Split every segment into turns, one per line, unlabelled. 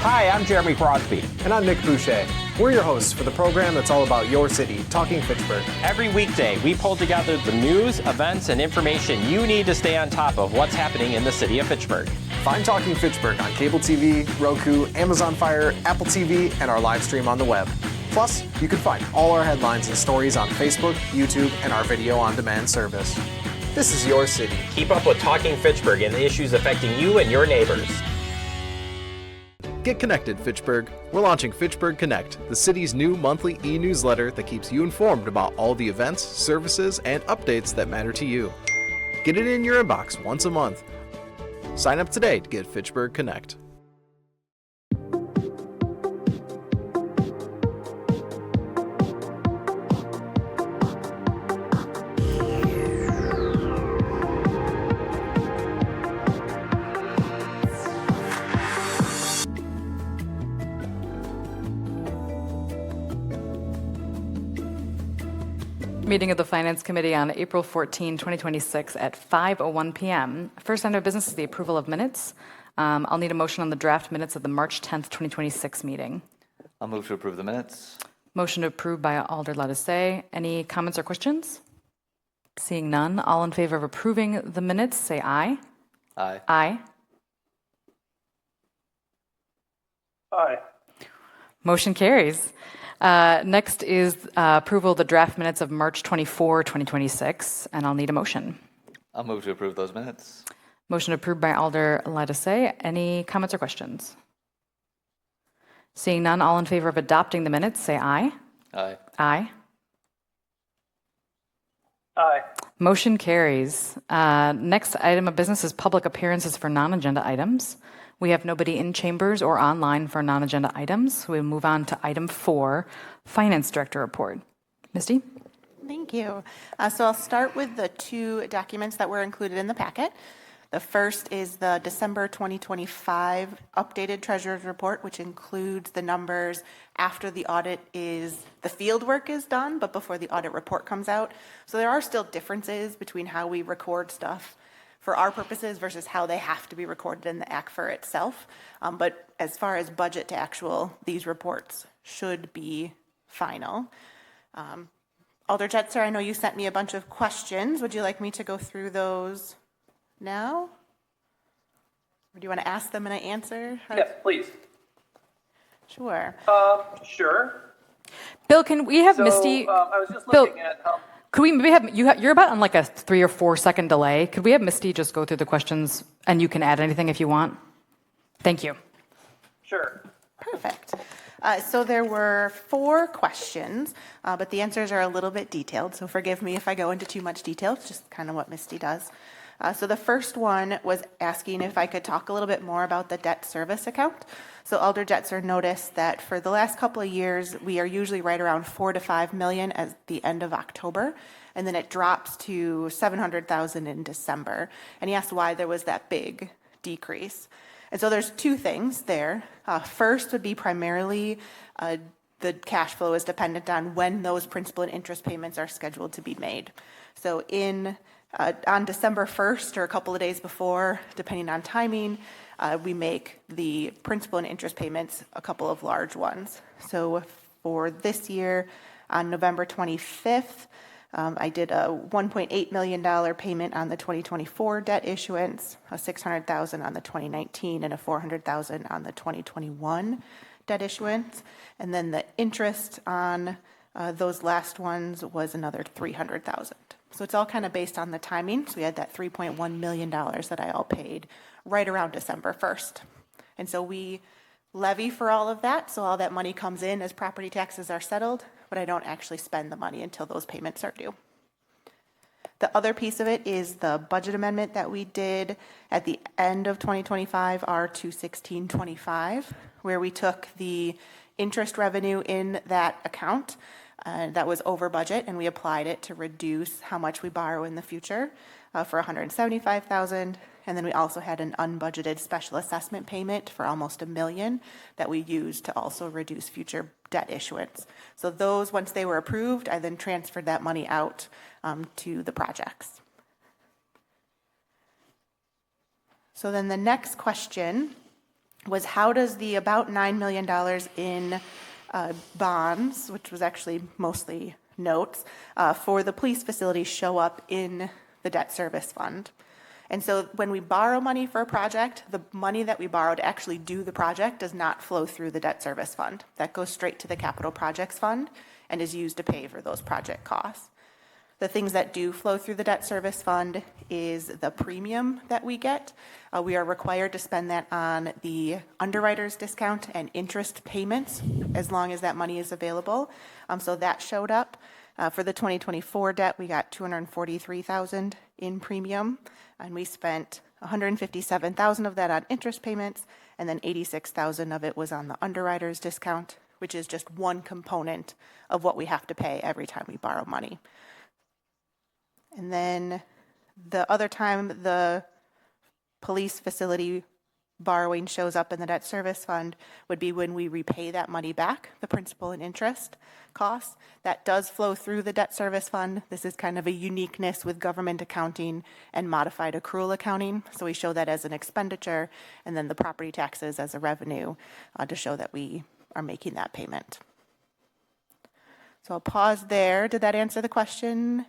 Hi, I'm Jeremy Crosby.
And I'm Nick Boucher. We're your hosts for the program that's all about your city, Talking Fitchburg.
Every weekday, we pull together the news, events, and information you need to stay on top of what's happening in the city of Fitchburg.
Find Talking Fitchburg on cable TV, Roku, Amazon Fire, Apple TV, and our live stream on the web. Plus, you can find all our headlines and stories on Facebook, YouTube, and our video on demand service. This is your city.
Keep up with Talking Fitchburg and the issues affecting you and your neighbors.
Get connected, Fitchburg. We're launching Fitchburg Connect, the city's new monthly e-newsletter that keeps you informed about all the events, services, and updates that matter to you. Get it in your inbox once a month. Sign up today to get Fitchburg Connect.
Meeting of the Finance Committee on April 14, 2026 at 5:01 p.m. First item of business is the approval of minutes. I'll need a motion on the draft minutes of the March 10th, 2026 meeting.
I'll move to approve the minutes.
Motion approved by Alder Lattice. Any comments or questions? Seeing none, all in favor of approving the minutes, say aye.
Aye.
Aye.
Aye.
Motion carries. Next is approval of the draft minutes of March 24, 2026, and I'll need a motion.
I'll move to approve those minutes.
Motion approved by Alder Lattice. Any comments or questions? Seeing none, all in favor of adopting the minutes, say aye.
Aye.
Aye.
Aye.
Motion carries. Next item of business is public appearances for non-agenda items. We have nobody in chambers or online for non-agenda items. We'll move on to item 4, Finance Director Report. Misty?
Thank you. So I'll start with the 2 documents that were included in the packet. The first is the December 2025 updated Treasurer's Report, which includes the numbers after the field work is done, but before the audit report comes out. So there are still differences between how we record stuff for our purposes versus how they have to be recorded in the ACFR itself. But as far as budget to actual, these reports should be final. Alder Jetzer, I know you sent me a bunch of questions. Would you like me to go through those now? Or do you want to ask them and I answer?
Yes, please.
Sure.
Sure.
Bill, can we have Misty?
I was just
Bill,
looking at how.
could we maybe have you're about on like a 3 or 4 second delay. Could we have Misty just go through the questions and you can add anything if you want? Thank you.
Sure.
Perfect. So there were 4 questions, but the answers are a little bit detailed, so forgive me if I go into too much detail. It's just kind of what Misty does. So the first one was asking if I could talk a little bit more about the debt service account. So Alder Jetzer noticed that for the last couple of years, we are usually right around $4 to $5 million at the end of October, and then it drops to $700,000 in December. And he asked why there was that big decrease. And so there's 2 things there. First would be primarily the cash flow is dependent on when those principal and interest payments are scheduled to be made. So on December 1st or a couple of days before, depending on timing, we make the principal and interest payments, a couple of large ones. So for this year, on November 25th, I did a $1.8 million payment on the 2024 debt issuance, a $600,000 on the 2019, and a $400,000 on the 2021 debt issuance. And then the interest on those last ones was another $300,000. So it's all kind of based on the timing. So we had that $3.1 million that I all paid right around December 1st. And so we levy for all of that. So all that money comes in as property taxes are settled, but I don't actually spend the money until those payments are due. The other piece of it is the budget amendment that we did at the end of 2025, R21625, where we took the interest revenue in that account that was over budget, and we applied it to reduce how much we borrow in the future for $175,000. And then we also had an unbudgeted special assessment payment for almost $1 million that we used to also reduce future debt issuance. So those, once they were approved, I then transferred that money out to the projects. So then the next question was how does the about $9 million in bonds, which was actually mostly notes, for the police facility show up in the debt service fund? And so when we borrow money for a project, the money that we borrow to actually do the project does not flow through the debt service fund. That goes straight to the capital projects fund and is used to pay for those project costs. The things that do flow through the debt service fund is the premium that we get. We are required to spend that on the underwriter's discount and interest payments as long as that money is available. So that showed up. For the 2024 debt, we got $243,000 in premium, and we spent $157,000 of that on interest payments, and then $86,000 of it was on the underwriter's discount, which is just one component of what we have to pay every time we borrow money. And then the other time the police facility borrowing shows up in the debt service fund would be when we repay that money back, the principal and interest costs. That does flow through the debt service fund. This is kind of a uniqueness with government accounting and modified accrual accounting. So we show that as an expenditure, and then the property taxes as a revenue to show that we are making that payment. So I'll pause there. Did that answer the question,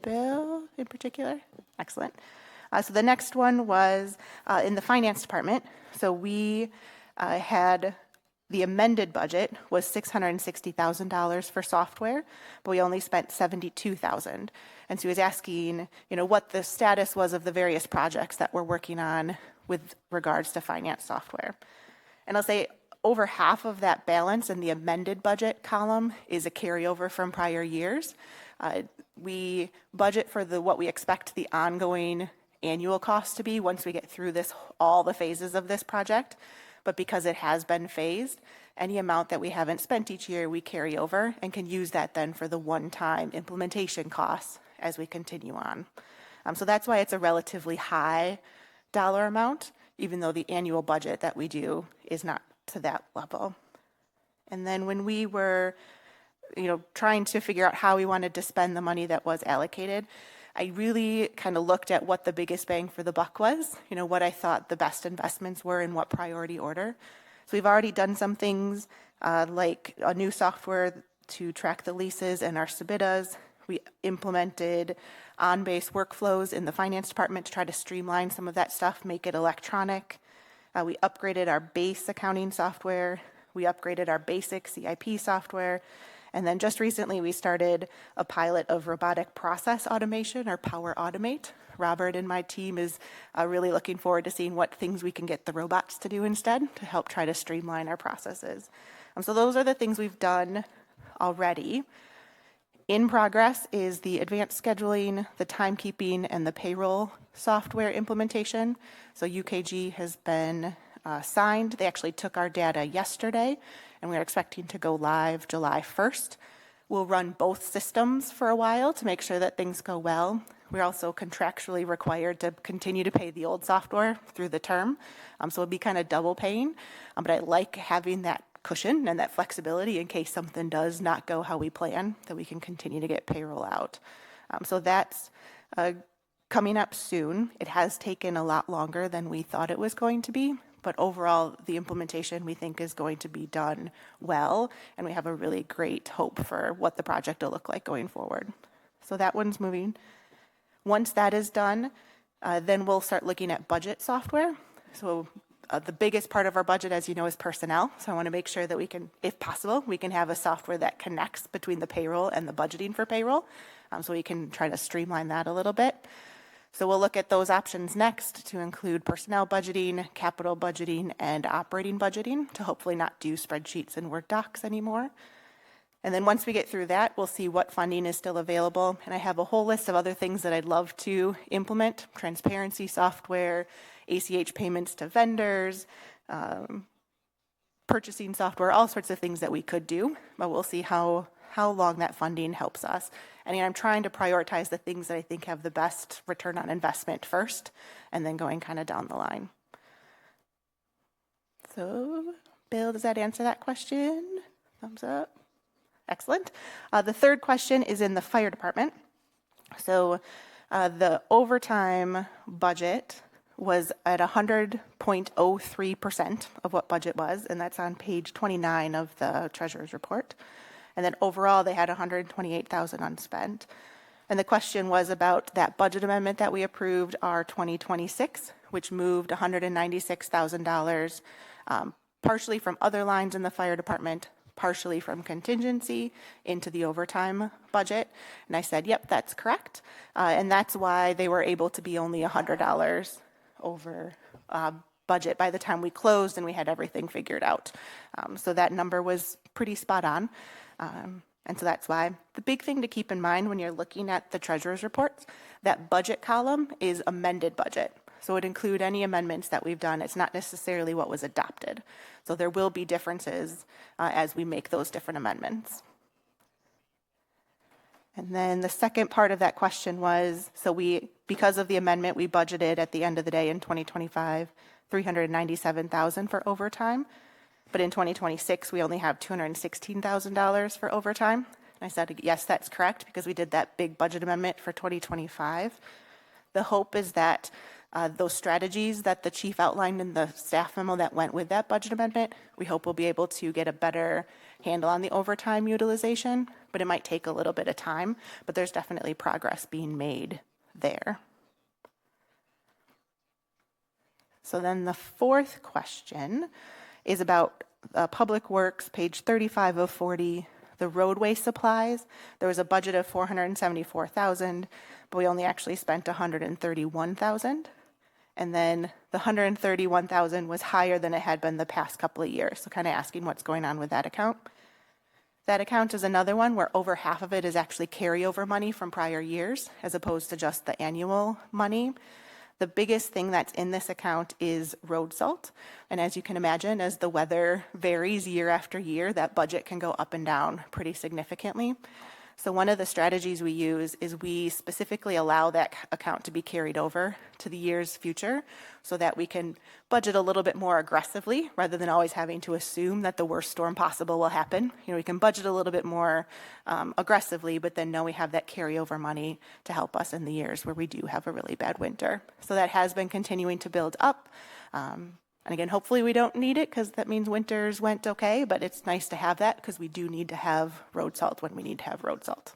Bill, in particular? Excellent. So the next one was in the finance department. So we had the amended budget was $660,000 for software, but we only spent $72,000. And so he was asking, what the status was of the various projects that we're working on with regards to finance software. And I'll say over half of that balance in the amended budget column is a carryover from prior years. We budget for what we expect the ongoing annual cost to be once we get through all the phases of this project. But because it has been phased, any amount that we haven't spent each year, we carry over and can use that then for the one-time implementation costs as we continue on. So that's why it's a relatively high dollar amount, even though the annual budget that we do is not to that level. And then when we were trying to figure out how we wanted to spend the money that was allocated, I really kind of looked at what the biggest bang for the buck was, what I thought the best investments were in what priority order. So we've already done some things like a new software to track the leases and our SBITAs. We implemented on-base workflows in the finance department to try to streamline some of that stuff, make it electronic. We upgraded our base accounting software. We upgraded our basic CIP software. And then just recently, we started a pilot of robotic process automation, or Power Automate. Robert and my team is really looking forward to seeing what things we can get the robots to do instead to help try to streamline our processes. So those are the things we've done already. In progress is the advanced scheduling, the timekeeping, and the payroll software implementation. So UKG has been signed. They actually took our data yesterday, and we're expecting to go live July 1st. We'll run both systems for a while to make sure that things go well. We're also contractually required to continue to pay the old software through the term, so it'll be kind of double paying, but I like having that cushion and that flexibility in case something does not go how we plan, that we can continue to get payroll out. So that's coming up soon. It has taken a lot longer than we thought it was going to be, but overall, the implementation we think is going to be done well, and we have a really great hope for what the project will look like going forward. So that one's moving. Once that is done, then we'll start looking at budget software. So the biggest part of our budget, as you know, is personnel. So I want to make sure that we can, if possible, we can have a software that connects between the payroll and the budgeting for payroll. So we can try to streamline that a little bit. So we'll look at those options next to include personnel budgeting, capital budgeting, and operating budgeting to hopefully not do spreadsheets and Word docs anymore. And then once we get through that, we'll see what funding is still available. And I have a whole list of other things that I'd love to implement: transparency software, ACH payments to vendors, purchasing software, all sorts of things that we could do, but we'll see how long that funding helps us. And I'm trying to prioritize the things that I think have the best return on investment first, and then going kind of down the line. So, Bill, does that answer that question? Thumbs up. Excellent. The third question is in the fire department. So the overtime budget was at 100.03% of what budget was, and that's on page 29 of the treasurer's report. And then overall, they had 128,000 unspent. And the question was about that budget amendment that we approved, our 2026, which moved $196,000, partially from other lines in the fire department, partially from contingency into the overtime budget. And I said, yep, that's correct. And that's why they were able to be only $100 over budget by the time we closed and we had everything figured out. So that number was pretty spot on. And so that's why the big thing to keep in mind when you're looking at the treasurer's reports, that budget column is amended budget. So it would include any amendments that we've done. It's not necessarily what was adopted. So there will be differences as we make those different amendments. And then the second part of that question was, so because of the amendment, we budgeted at the end of the day in 2025, $397,000 for overtime. But in 2026, we only have $216,000 for overtime. And I said, yes, that's correct, because we did that big budget amendment for 2025. The hope is that those strategies that the chief outlined in the staff memo that went with that budget amendment, we hope we'll be able to get a better handle on the overtime utilization, but it might take a little bit of time, but there's definitely progress being made there. So then the fourth question is about Public Works, page 35 of 40, the roadway supplies. There was a budget of $474,000, but we only actually spent $131,000. And then the $131,000 was higher than it had been the past couple of years. So kind of asking what's going on with that account. That account is another one where over half of it is actually carryover money from prior years, as opposed to just the annual money. The biggest thing that's in this account is road salt. And as you can imagine, as the weather varies year after year, that budget can go up and down pretty significantly. So one of the strategies we use is we specifically allow that account to be carried over to the year's future so that we can budget a little bit more aggressively rather than always having to assume that the worst storm possible will happen. You know, we can budget a little bit more aggressively, but then know we have that carryover money to help us in the years where we do have a really bad winter. So that has been continuing to build up. And again, hopefully we don't need it because that means winters went okay, but it's nice to have that because we do need to have road salt when we need to have road salt.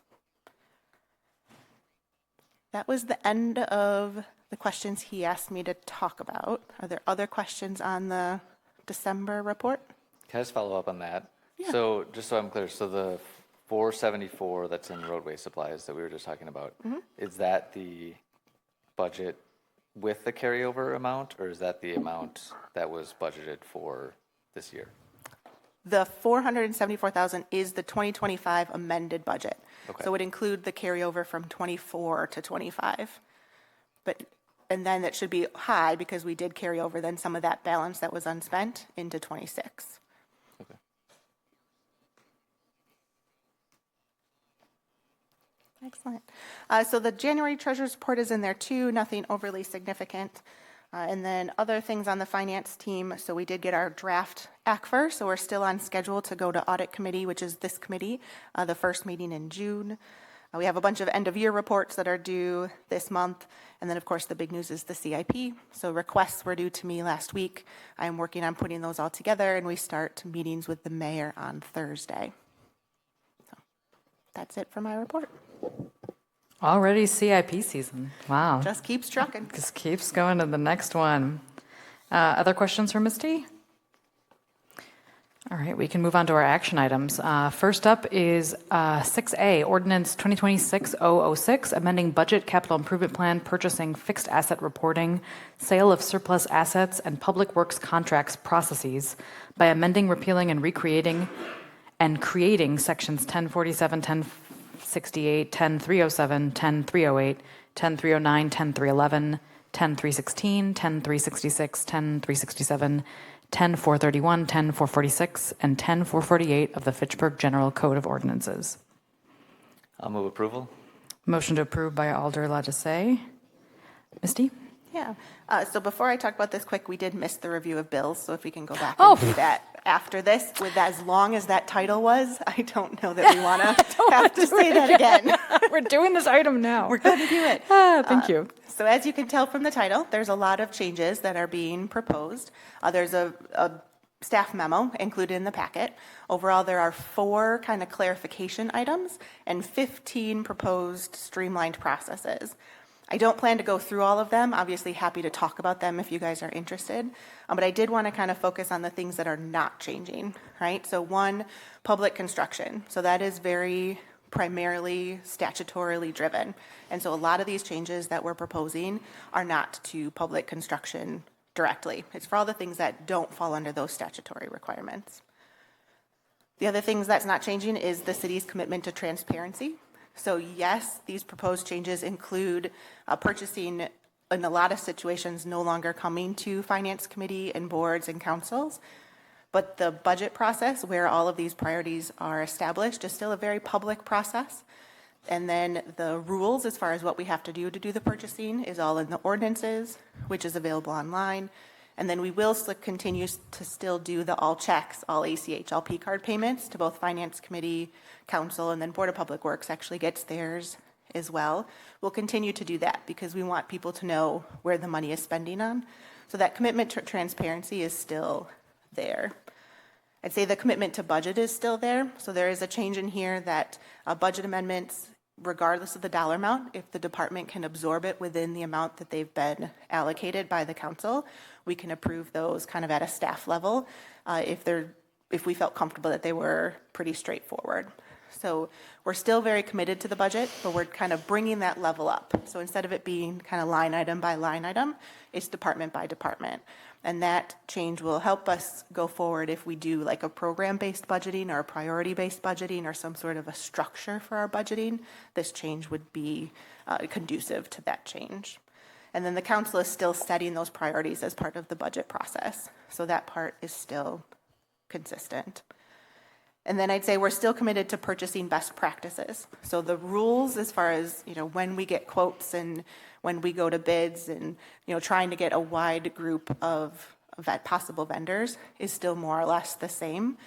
That was the end of the questions he asked me to talk about. Are there other questions on the December report?
Can I just follow up on that?
Yeah.
So just so I'm clear, so the 474 that's in roadway supplies that we were just talking about, is that the budget with the carryover amount, or is that the amount that was budgeted for this year?
The $474,000 is the 2025 amended budget.
Okay.
So it would include the carryover from 24 to 25. And then that should be high because we did carry over then some of that balance that was unspent into 26.
Okay.
Excellent. So the January treasurer's report is in there too, nothing overly significant. And then other things on the finance team. So we did get our draft ACFR, so we're still on schedule to go to audit committee, which is this committee, the first meeting in June. We have a bunch of end of year reports that are due this month. And then of course the big news is the CIP. So requests were due to me last week. I'm working on putting those all together and we start meetings with the mayor on Thursday. So that's it for my report.
Already CIP season. Wow.
Just keeps trucking.
Just keeps going to the next one. Other questions for Misty? All right, we can move on to our action items. First up is 6A, Ordinance 2026-006, amending budget capital improvement plan, purchasing fixed asset reporting, sale of surplus assets, and public works contracts processes by amending, repealing, and recreating and creating sections 1047, 1068, 10307, 10308, 10309, 10311, 10316, 10366, 10367, 10431, 10446, and 10448 of the Fitchburg General Code of Ordinances.
I'll move approval.
Motion to approve by Alder Ladjase. Misty?
Yeah. So before I talk about this quick, we did miss the review of bills. So if we can go back and do that after this, with as long as that title was, I don't know that we want to have to say that again.
We're doing this item now.
We're going to do it.
Thank you.
So as you can tell from the title, there's a lot of changes that are being proposed. There's a staff memo included in the packet. Overall, there are 4 kind of clarification items and 15 proposed streamlined processes. I don't plan to go through all of them. Obviously, happy to talk about them if you guys are interested. But I did want to kind of focus on the things that are not changing, right? So 1, public construction. So that is very primarily statutorily driven. And so a lot of these changes that we're proposing are not to public construction directly. It's for all the things that don't fall under those statutory requirements. The other things that's not changing is the city's commitment to transparency. So yes, these proposed changes include purchasing in a lot of situations no longer coming to finance committee and boards and councils. But the budget process, where all of these priorities are established, is still a very public process. And then the rules, as far as what we have to do the purchasing, is all in the ordinances, which is available online. And then we will continue to still do the all checks, all ACH, all P-card payments to both Finance Committee, Council, and then Board of Public Works actually gets theirs as well. We'll continue to do that because we want people to know where the money is spending on. So that commitment to transparency is still there. I'd say the commitment to budget is still there. So there is a change in here that budget amendments, regardless of the dollar amount, if the department can absorb it within the amount that they've been allocated by the council, we can approve those kind of at a staff level if we felt comfortable that they were pretty straightforward. So we're still very committed to the budget, but we're kind of bringing that level up. So instead of it being kind of line item by line item, it's department by department. And that change will help us go forward if we do like a program-based budgeting or a priority-based budgeting or some sort of a structure for our budgeting. This change would be conducive to that change. And then the council is still setting those priorities as part of the budget process. So that part is still consistent. And then I'd say we're still committed to purchasing best practices. So the rules as far as, when we get quotes and when we go to bids and, trying to get a wide group of possible vendors is still more or less the same.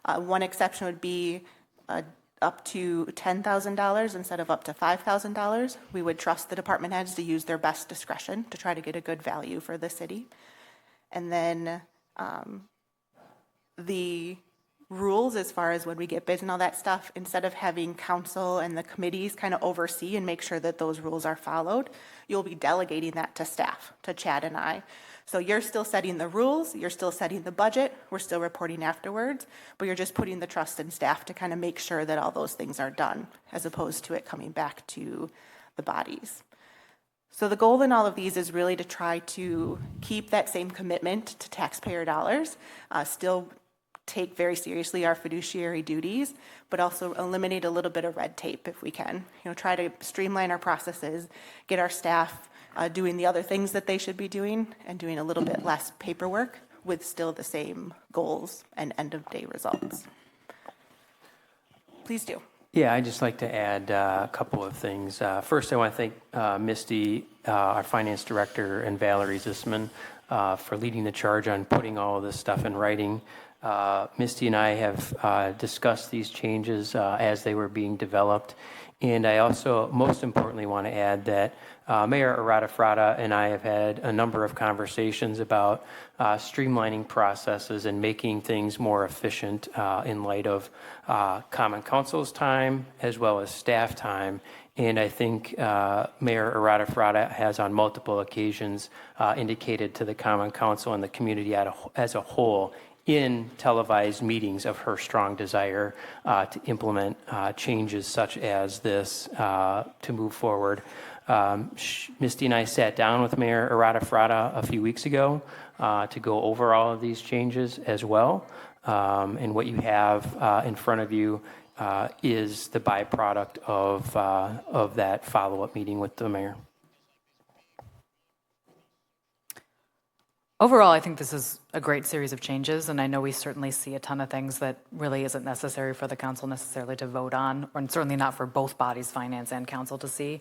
One exception would be up to $10,000 instead of up to $5,000. We would trust the department heads to use their best discretion to try to get a good value for the city. And then the rules as far as when we get bids and all that stuff, instead of having council and the committees kind of oversee and make sure that those rules are followed, you'll be delegating that to staff, to Chad and I. So you're still setting the rules, you're still setting the budget, we're still reporting afterwards, but you're just putting the trust in staff to kind of make sure that all those things are done, as opposed to it coming back to the bodies. So the goal in all of these is really to try to keep that same commitment to taxpayer dollars, still take very seriously our fiduciary duties, but also eliminate a little bit of red tape if we can. Try to streamline our processes, get our staff doing the other things that they should be doing and doing a little bit less paperwork with still the same goals and end of day results. Please do.
Yeah, I'd just like to add a couple of things. First, I want to thank Misty, our finance director, and Valerie Zisman for leading the charge on putting all of this stuff in writing. Misty and I have discussed these changes as they were being developed. And I also, most importantly, want to add that Mayor Arata and I have had a number of conversations about streamlining processes and making things more efficient in light of Common Council's time as well as staff time. And I think Mayor Arata has on multiple occasions indicated to the Common Council and the community as a whole in televised meetings of her strong desire to implement changes such as this to move forward. Misty and I sat down with Mayor Arata a few weeks ago to go over all of these changes as well. And what you have in front of you is the byproduct of that follow-up meeting with the mayor.
Overall, I think this is a great series of changes, and I know we certainly see a ton of things that really isn't necessary for the council necessarily to vote on, or certainly not for both bodies, finance and council, to see.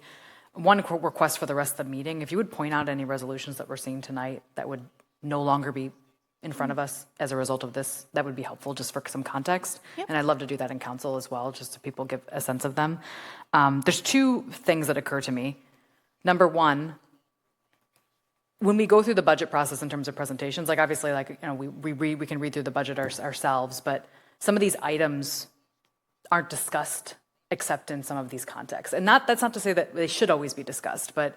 One request for the rest of the meeting, if you would point out any resolutions that we're seeing tonight that would no longer be in front of us as a result of this, that would be helpful just for some context. Yep. And I'd love to do that in council as well, just so people get a sense of them. There's two things that occur to me. Number one, when we go through the budget process in terms of presentations, like obviously, like, you know, we can read through the budget ourselves, but some of these items aren't discussed except in some of these contexts. And that's not to say that they should always be discussed, but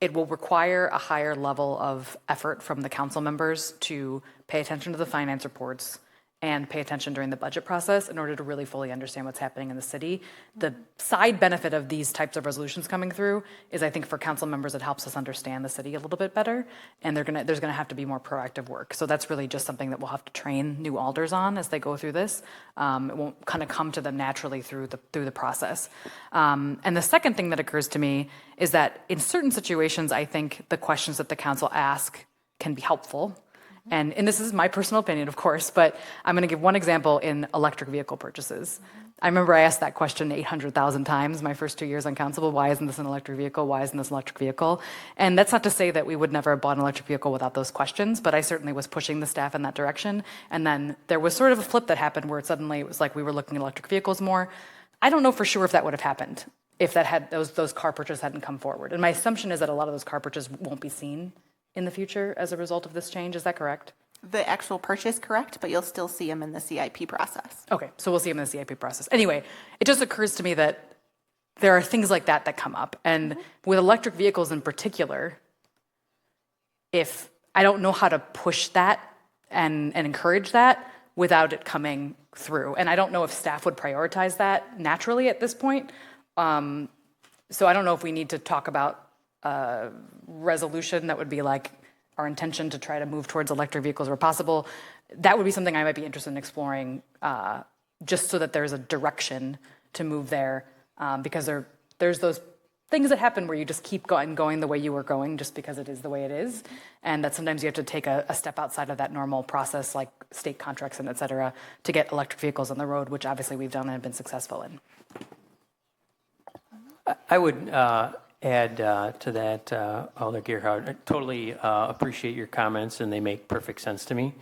it will require a higher level of effort from the council members to pay attention to the finance reports and pay attention during the budget process in order to really fully understand what's happening in the city. The side benefit of these types of resolutions coming through is, I think, for council members, it helps us understand the city a little bit better, and there's gonna have to be more proactive work. So that's really just something that we'll have to train new alders on as they go through this. It won't kind of come to them naturally through the process. And the second thing that occurs to me is that in certain situations, I think the questions that the council ask can be helpful. And this is my personal opinion, of course, but I'm going to give one example in electric vehicle purchases. I remember I asked that question 800,000 times my first 2 years on council. Well, why isn't this an electric vehicle? Why isn't this an electric vehicle? And that's not to say that we would never have bought an electric vehicle without those questions, but I certainly was pushing the staff in that direction. And then there was sort of a flip that happened where suddenly it was like we were looking at electric vehicles more. I don't know for sure if that would have happened if that had those car purchases hadn't come forward. And my assumption is that a lot of those car purchases won't be seen in the future as a result of this change. Is that correct?
The actual purchase, correct, but you'll still see them in the CIP process.
Okay, so we'll see them in the CIP process. Anyway, it just occurs to me that there are things like that come up. And with electric vehicles in particular, if I don't know how to push that and encourage that without it coming through. And I don't know if staff would prioritize that naturally at this point. So I don't know if we need to talk about a resolution that would be like our intention to try to move towards electric vehicles where possible. That would be something I might be interested in exploring, just so that there's a direction to move there, because there's those things that happen where you just keep going the way you were going just because it is the way it is, and that sometimes you have to take a step outside of that normal process, like state contracts and et cetera, to get electric vehicles on the road, which obviously we've done and have been successful in.
I would add to that, Alder Gerhardt. I totally appreciate your comments, and they make perfect sense to me.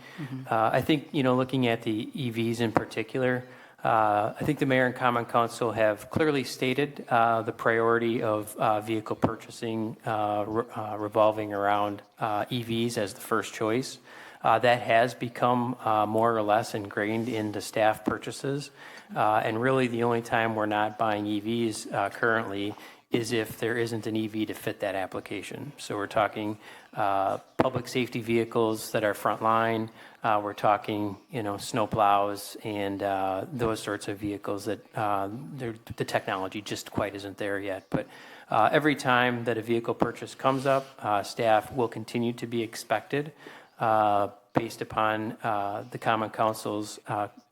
I think, looking at the EVs in particular, I think the mayor and common council have clearly stated the priority of vehicle purchasing revolving around EVs as the first choice. That has become more or less ingrained into staff purchases. And really the only time we're not buying EVs currently is if there isn't an EV to fit that application. So we're talking public safety vehicles that are frontline. We're talking, snow plows and those sorts of vehicles that the technology just quite isn't there yet. But every time that a vehicle purchase comes up, staff will continue to be expected based upon the Common Council's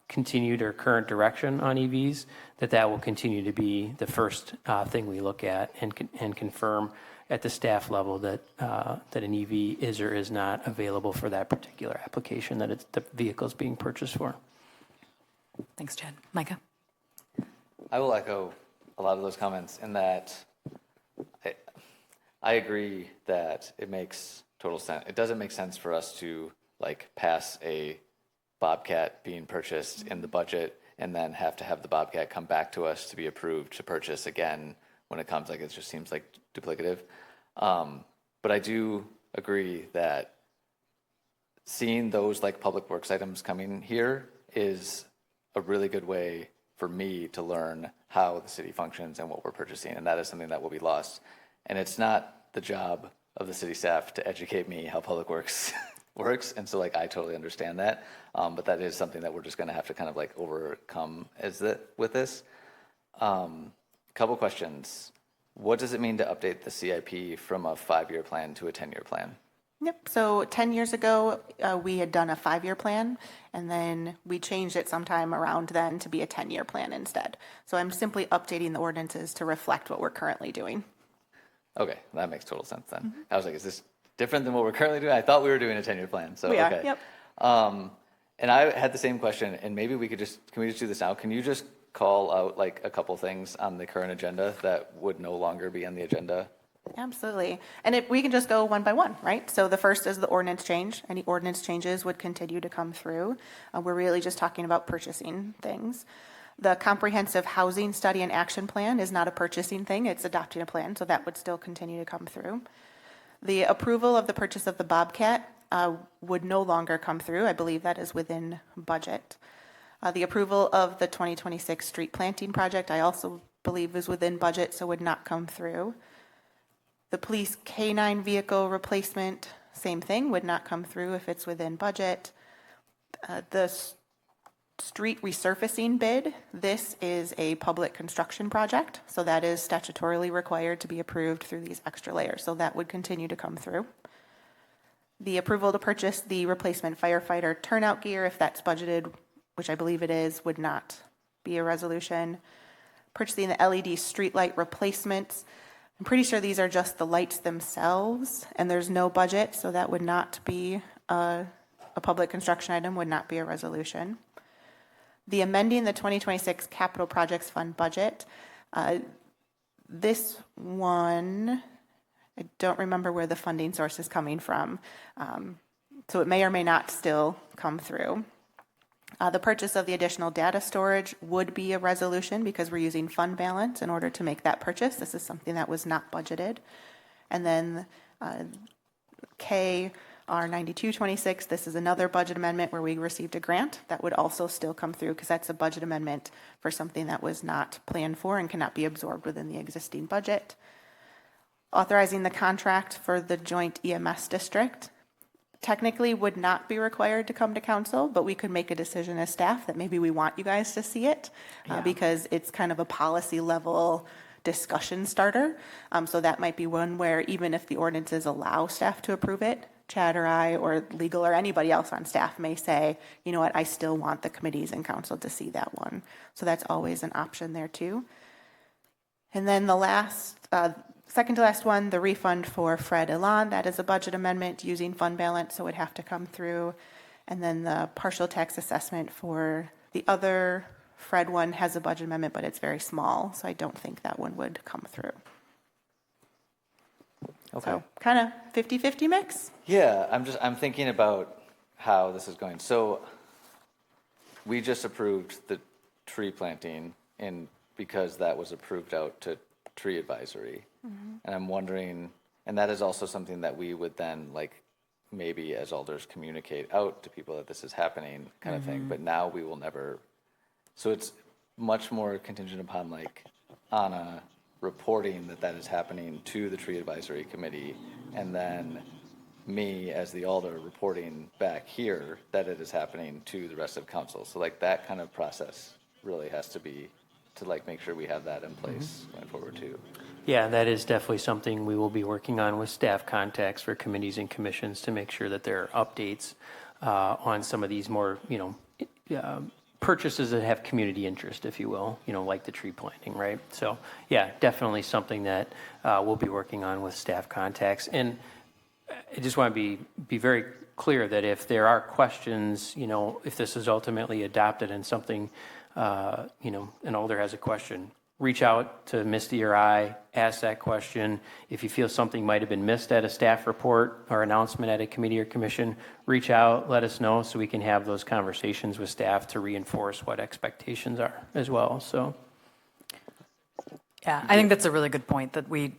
continued or current direction on EVs, that will continue to be the first thing we look at and confirm at the staff level that an EV is or is not available for that particular application that the vehicle is being purchased for.
Thanks, Chad. Micah?
I will echo a lot of those comments in that I agree that it makes total sense. It doesn't make sense for us to pass a Bobcat being purchased in the budget and then have to have the Bobcat come back to us to be approved to purchase again when it comes. It just seems duplicative. But I do agree that seeing those public works items coming here is a really good way for me to learn how the city functions and what we're purchasing, and that is something that will be lost. And it's not the job of the city staff to educate me how public works works, and so I totally understand that, but that is something that we're just going to have to kind of overcome with this. Couple questions. What does it mean to update the CIP from a 5-year plan to a 10-year plan?
Yep. So 10 years ago, we had done a 5-year plan, and then we changed it sometime around then to be a 10-year plan instead. So I'm simply updating the ordinances to reflect what we're currently doing.
Okay, that makes total sense then. I was like, is this different than what we're currently doing? I thought we were doing a 10-year plan. So
we are.
Okay.
Yep.
And I had the same question, and maybe can we just do this now? Can you just call out a couple things on the current agenda that would no longer be on the agenda?
Absolutely. And we can just go one by one, right? So the first is the ordinance change. Any ordinance changes would continue to come through. We're really just talking about purchasing things. The comprehensive housing study and action plan is not a purchasing thing. It's adopting a plan. So that would still continue to come through. The approval of the purchase of the Bobcat would no longer come through. I believe that is within budget. The approval of the 2026 street planting project, I also believe is within budget, so would not come through. The police K-9 vehicle replacement, same thing, would not come through if it's within budget. The street resurfacing bid, this is a public construction project, so that is statutorily required to be approved through these extra layers, so that would continue to come through. The approval to purchase the replacement firefighter turnout gear, if that's budgeted, which I believe it is, would not be a resolution. Purchasing the LED streetlight replacements, I'm pretty sure these are just the lights themselves, and there's no budget, so that would not be a public construction item, would not be a resolution. The amending the 2026 capital projects fund budget, this one, I don't remember where the funding source is coming from, so it may or may not still come through. The purchase of the additional data storage would be a resolution because we're using fund balance in order to make that purchase. This is something that was not budgeted. And then KR 9226, this is another budget amendment where we received a grant that would also still come through because that's a budget amendment for something that was not planned for and cannot be absorbed within the existing budget. Authorizing the contract for the joint EMS district technically would not be required to come to council, but we could make a decision as staff that maybe we want you guys to see it because it's kind of a policy level discussion starter. So that might be one where even if the ordinances allow staff to approve it, Chad or I or legal or anybody else on staff may say, you know what, I still want the committees and council to see that one. So that's always an option there too. And then the last, second to last one, the refund for Fred Elan, that is a budget amendment using fund balance, so it would have to come through. And then the partial tax assessment for the other Fred one has a budget amendment, but it's very small, so I don't think that one would come through.
Okay.
So kind of 50-50 mix.
Yeah, I'm thinking about how this is going. So we just approved the tree planting because that was approved out to tree advisory. And I'm wondering, and that is also something that we would then maybe as alders communicate out to people that this is happening kind of thing, but now we will never, so it's much more contingent upon Anna reporting that is happening to the tree advisory committee, and then me as the alder reporting back here that it is happening to the rest of council. So that kind of process really has to be to make sure we have that in place going forward too.
Yeah, that is definitely something we will be working on with staff contacts for committees and commissions to make sure that there are updates on some of these more, purchases that have community interest, if you will, like the tree planting, right? So yeah, definitely something that we'll be working on with staff contacts. And I just want to be very clear that if there are questions, if this is ultimately adopted and something, an alder has a question, reach out to Misty or I, ask that question. If you feel something might have been missed at a staff report or announcement at a committee or commission, reach out, let us know so we can have those conversations with staff to reinforce what expectations are as well. So,
yeah, I think that's a really good point that we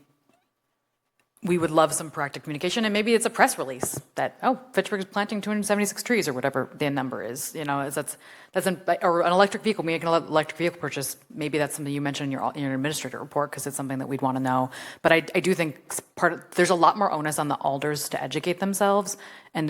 would love some proactive communication, and maybe it's a press release that, Fitchburg is planting 276 trees or whatever the number is, or an electric vehicle, we make an electric vehicle purchase. Maybe that's something you mentioned in your administrator report because it's something that we'd want to know. But I do think there's a lot more onus on the alders to educate themselves, and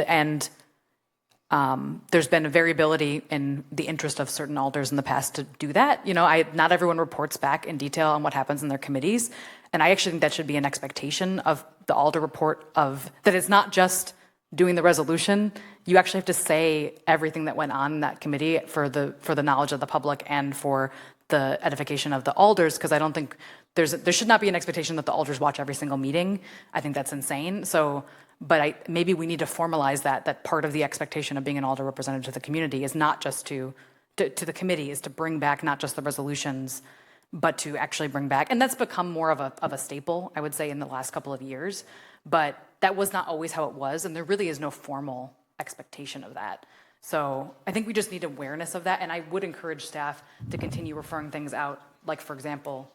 there's been a variability in the interest of certain alders in the past to do that. Not everyone reports back in detail on what happens in their committees. And I actually think that should be an expectation of the alder report that it's not just doing the resolution. You actually have to say everything that went on in that committee for the knowledge of the public and for the edification of the alders, because I don't think there should not be an expectation that the alders watch every single meeting. I think that's insane. So, but maybe we need to formalize that part of the expectation of being an alder representative to the community is not just to the committee, is to bring back not just the resolutions, but to actually bring back, and that's become more of a staple, I would say, in the last couple of years. But that was not always how it was, and there really is no formal expectation of that. So I think we just need awareness of that, and I would encourage staff to continue referring things out, like, for example,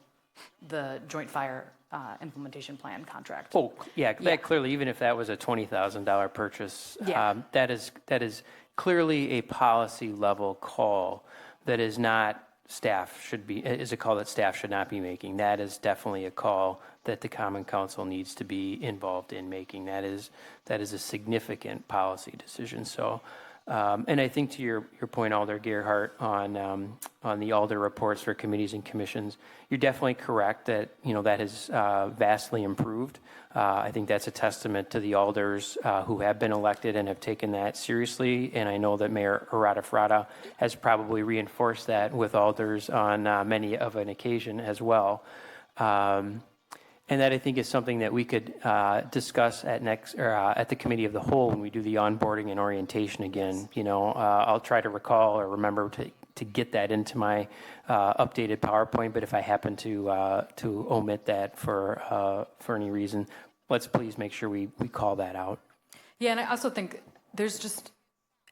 the joint fire implementation plan contract.
Oh, yeah,
Yeah.
that clearly, even if that was a $20,000 purchase,
Yeah.
that is clearly a policy level call that is not is a call that staff should not be making. That is definitely a call that the Common Council needs to be involved in making. That is a significant policy decision. So, and I think to your point, Alder Gerhardt, on the Alder reports for committees and commissions, you're definitely correct that that has vastly improved. I think that's a testament to the Alders who have been elected and have taken that seriously. And I know that Mayor Harada Frada has probably reinforced that with Alders on many of an occasion as well. And that I think is something that we could discuss at at the committee of the whole when we do the onboarding and orientation again. I'll try to recall or remember to get that into my updated PowerPoint. But if I happen to omit that for any reason, let's please make sure we call that out.
Yeah, and I also think there's just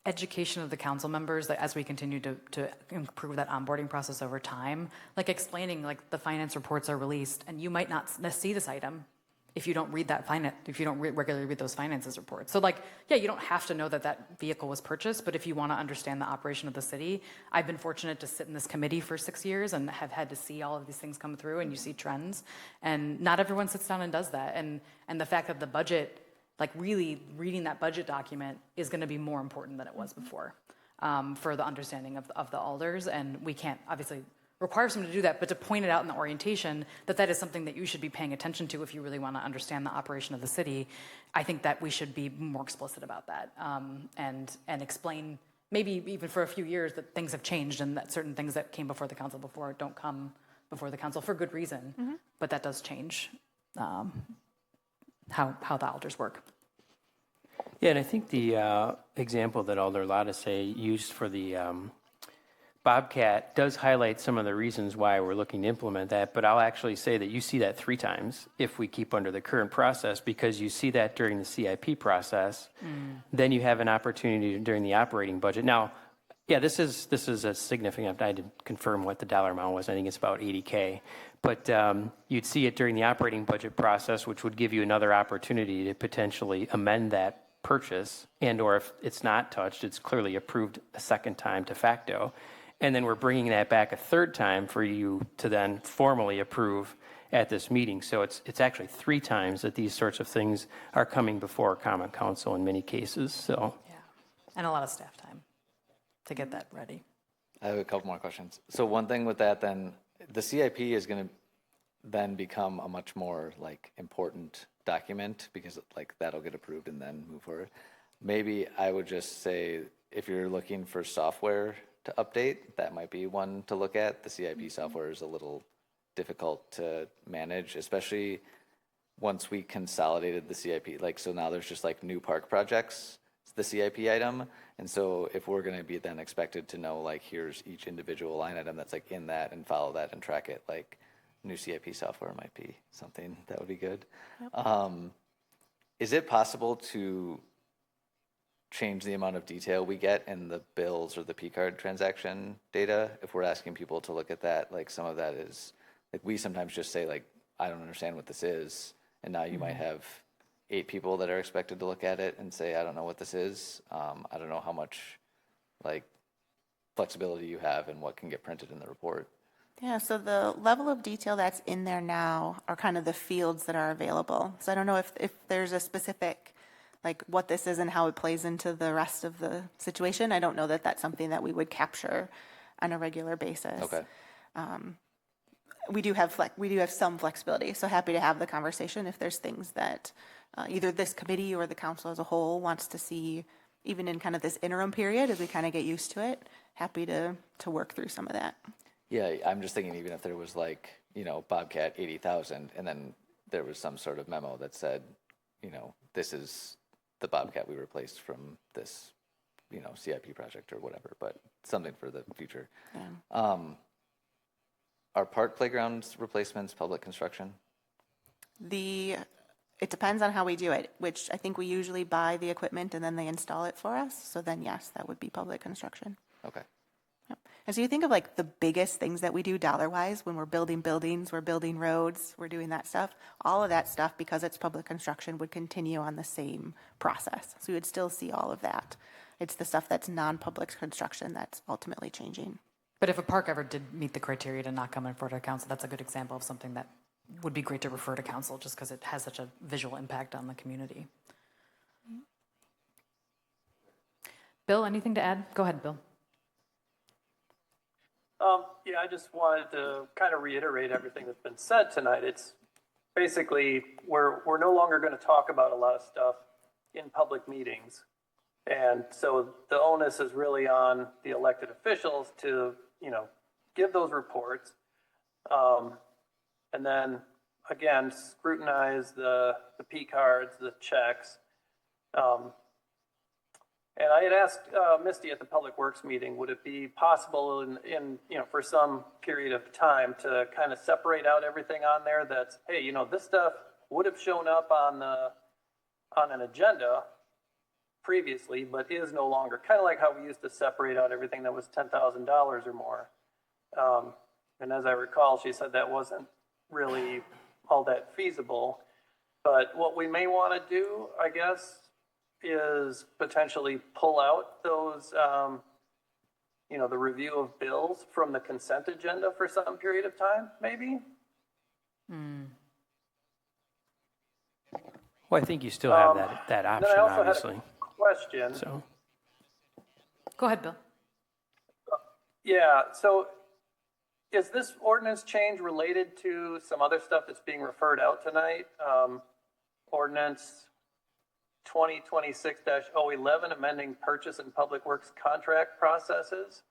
education of the council members that as we continue to improve that onboarding process over time, like explaining like the finance reports are released and you might not see this item if you don't read that if you don't regularly read those finances reports. So like, yeah, you don't have to know that vehicle was purchased, but if you want to understand the operation of the city, I've been fortunate to sit in this committee for 6 years and have had to see all of these things come through, and you see trends, and not everyone sits down and does that. And the fact that the budget, like really reading that budget document is going to be more important than it was before for the understanding of the alders. And we can't obviously require someone to do that, but to point it out in the orientation that is something that you should be paying attention to if you really want to understand the operation of the city. I think that we should be more explicit about that and explain maybe even for a few years that things have changed and that certain things that came before the council before don't come before the council for good reason. Mm-hmm. But that does change how the alders work.
Yeah, and I think the example that Alder Lattice used for the Bobcat does highlight some of the reasons why we're looking to implement that, but I'll actually say that you see that 3 times if we keep under the current process, because you see that during the CIP process. Then you have an opportunity during the operating budget. Now, yeah, this is a significant, I didn't confirm what the dollar amount was. I think it's about $80K. But you'd see it during the operating budget process, which would give you another opportunity to potentially amend that purchase, and or if it's not touched, it's clearly approved a second time de facto. And then we're bringing that back a third time for you to then formally approve at this meeting. So it's actually 3 times that these sorts of things are coming before Common Council in many cases. So
yeah, and a lot of staff time to get that ready.
I have a couple more questions. So one thing with that, then the CIP is going to then become a much more like important document because like that'll get approved and then move forward. Maybe I would just say if you're looking for software to update, that might be one to look at. The CIP software is a little difficult to manage, especially once we consolidated the CIP. Like, so now there's just like new park projects, the CIP item. And so if we're going to be then expected to know, like, here's each individual line item that's like in that and follow that and track it, like new CIP software might be something that would be good. Yep. Is it possible to change the amount of detail we get in the bills or the P-card transaction data if we're asking people to look at that? Like some of that is, like we sometimes just say like, I don't understand what this is. And now you might have 8 people that are expected to look at it and say, I don't know what this is. I don't know how much like flexibility you have and what can get printed in the report.
Yeah, so the level of detail that's in there now are kind of the fields that are available. So I don't know if there's a specific, like what this is and how it plays into the rest of the situation. I don't know that that's something that we would capture on a regular basis.
Okay.
We do have some flexibility, so happy to have the conversation if there's things that either this committee or the council as a whole wants to see, even in kind of this interim period as we kind of get used to it. Happy to work through some of that.
Yeah, I'm just thinking even if there was like, you know, Bobcat 80,000 and then there was some sort of memo that said, you know, this is the Bobcat we replaced from this, you know, CIP project or whatever, but something for the future. Yeah. Are park playgrounds replacements public construction?
It depends on how we do it, which I think we usually buy the equipment and then they install it for us. So then yes, that would be public construction.
Okay.
And so you think of like the biggest things that we do dollar-wise when we're building buildings, we're building roads, we're doing that stuff. All of that stuff, because it's public construction, would continue on the same process. So you would still see all of that. It's the stuff that's non-public construction that's ultimately changing.
But if a park ever did meet the criteria to not come in front of council, that's a good example of something that would be great to refer to council just because it has such a visual impact on the community. Bill, anything to add? Go ahead, Bill.
Yeah, I just wanted to kind of reiterate everything that's been said tonight. It's basically, we're no longer going to talk about a lot of stuff in public meetings. And so the onus is really on the elected officials to, give those reports. And then again, scrutinize the P cards, the checks. And I had asked Misty at the Public Works meeting, would it be possible in for some period of time to kind of separate out everything on there that's, hey, this stuff would have shown up on an agenda previously, but is no longer, kind of like how we used to separate out everything that was $10,000 or more. And as I recall, she said that wasn't really all that feasible. But what we may want to do, I guess, is potentially pull out those, the review of bills from the consent agenda for some period of time, maybe?
Well, I think you still have that option,
then I also
obviously.
had a question.
So,
Go ahead, Bill.
Yeah, so is this ordinance change related to some other stuff that's being referred out tonight? Ordinance 2026-011, amending purchase and public works contract processes.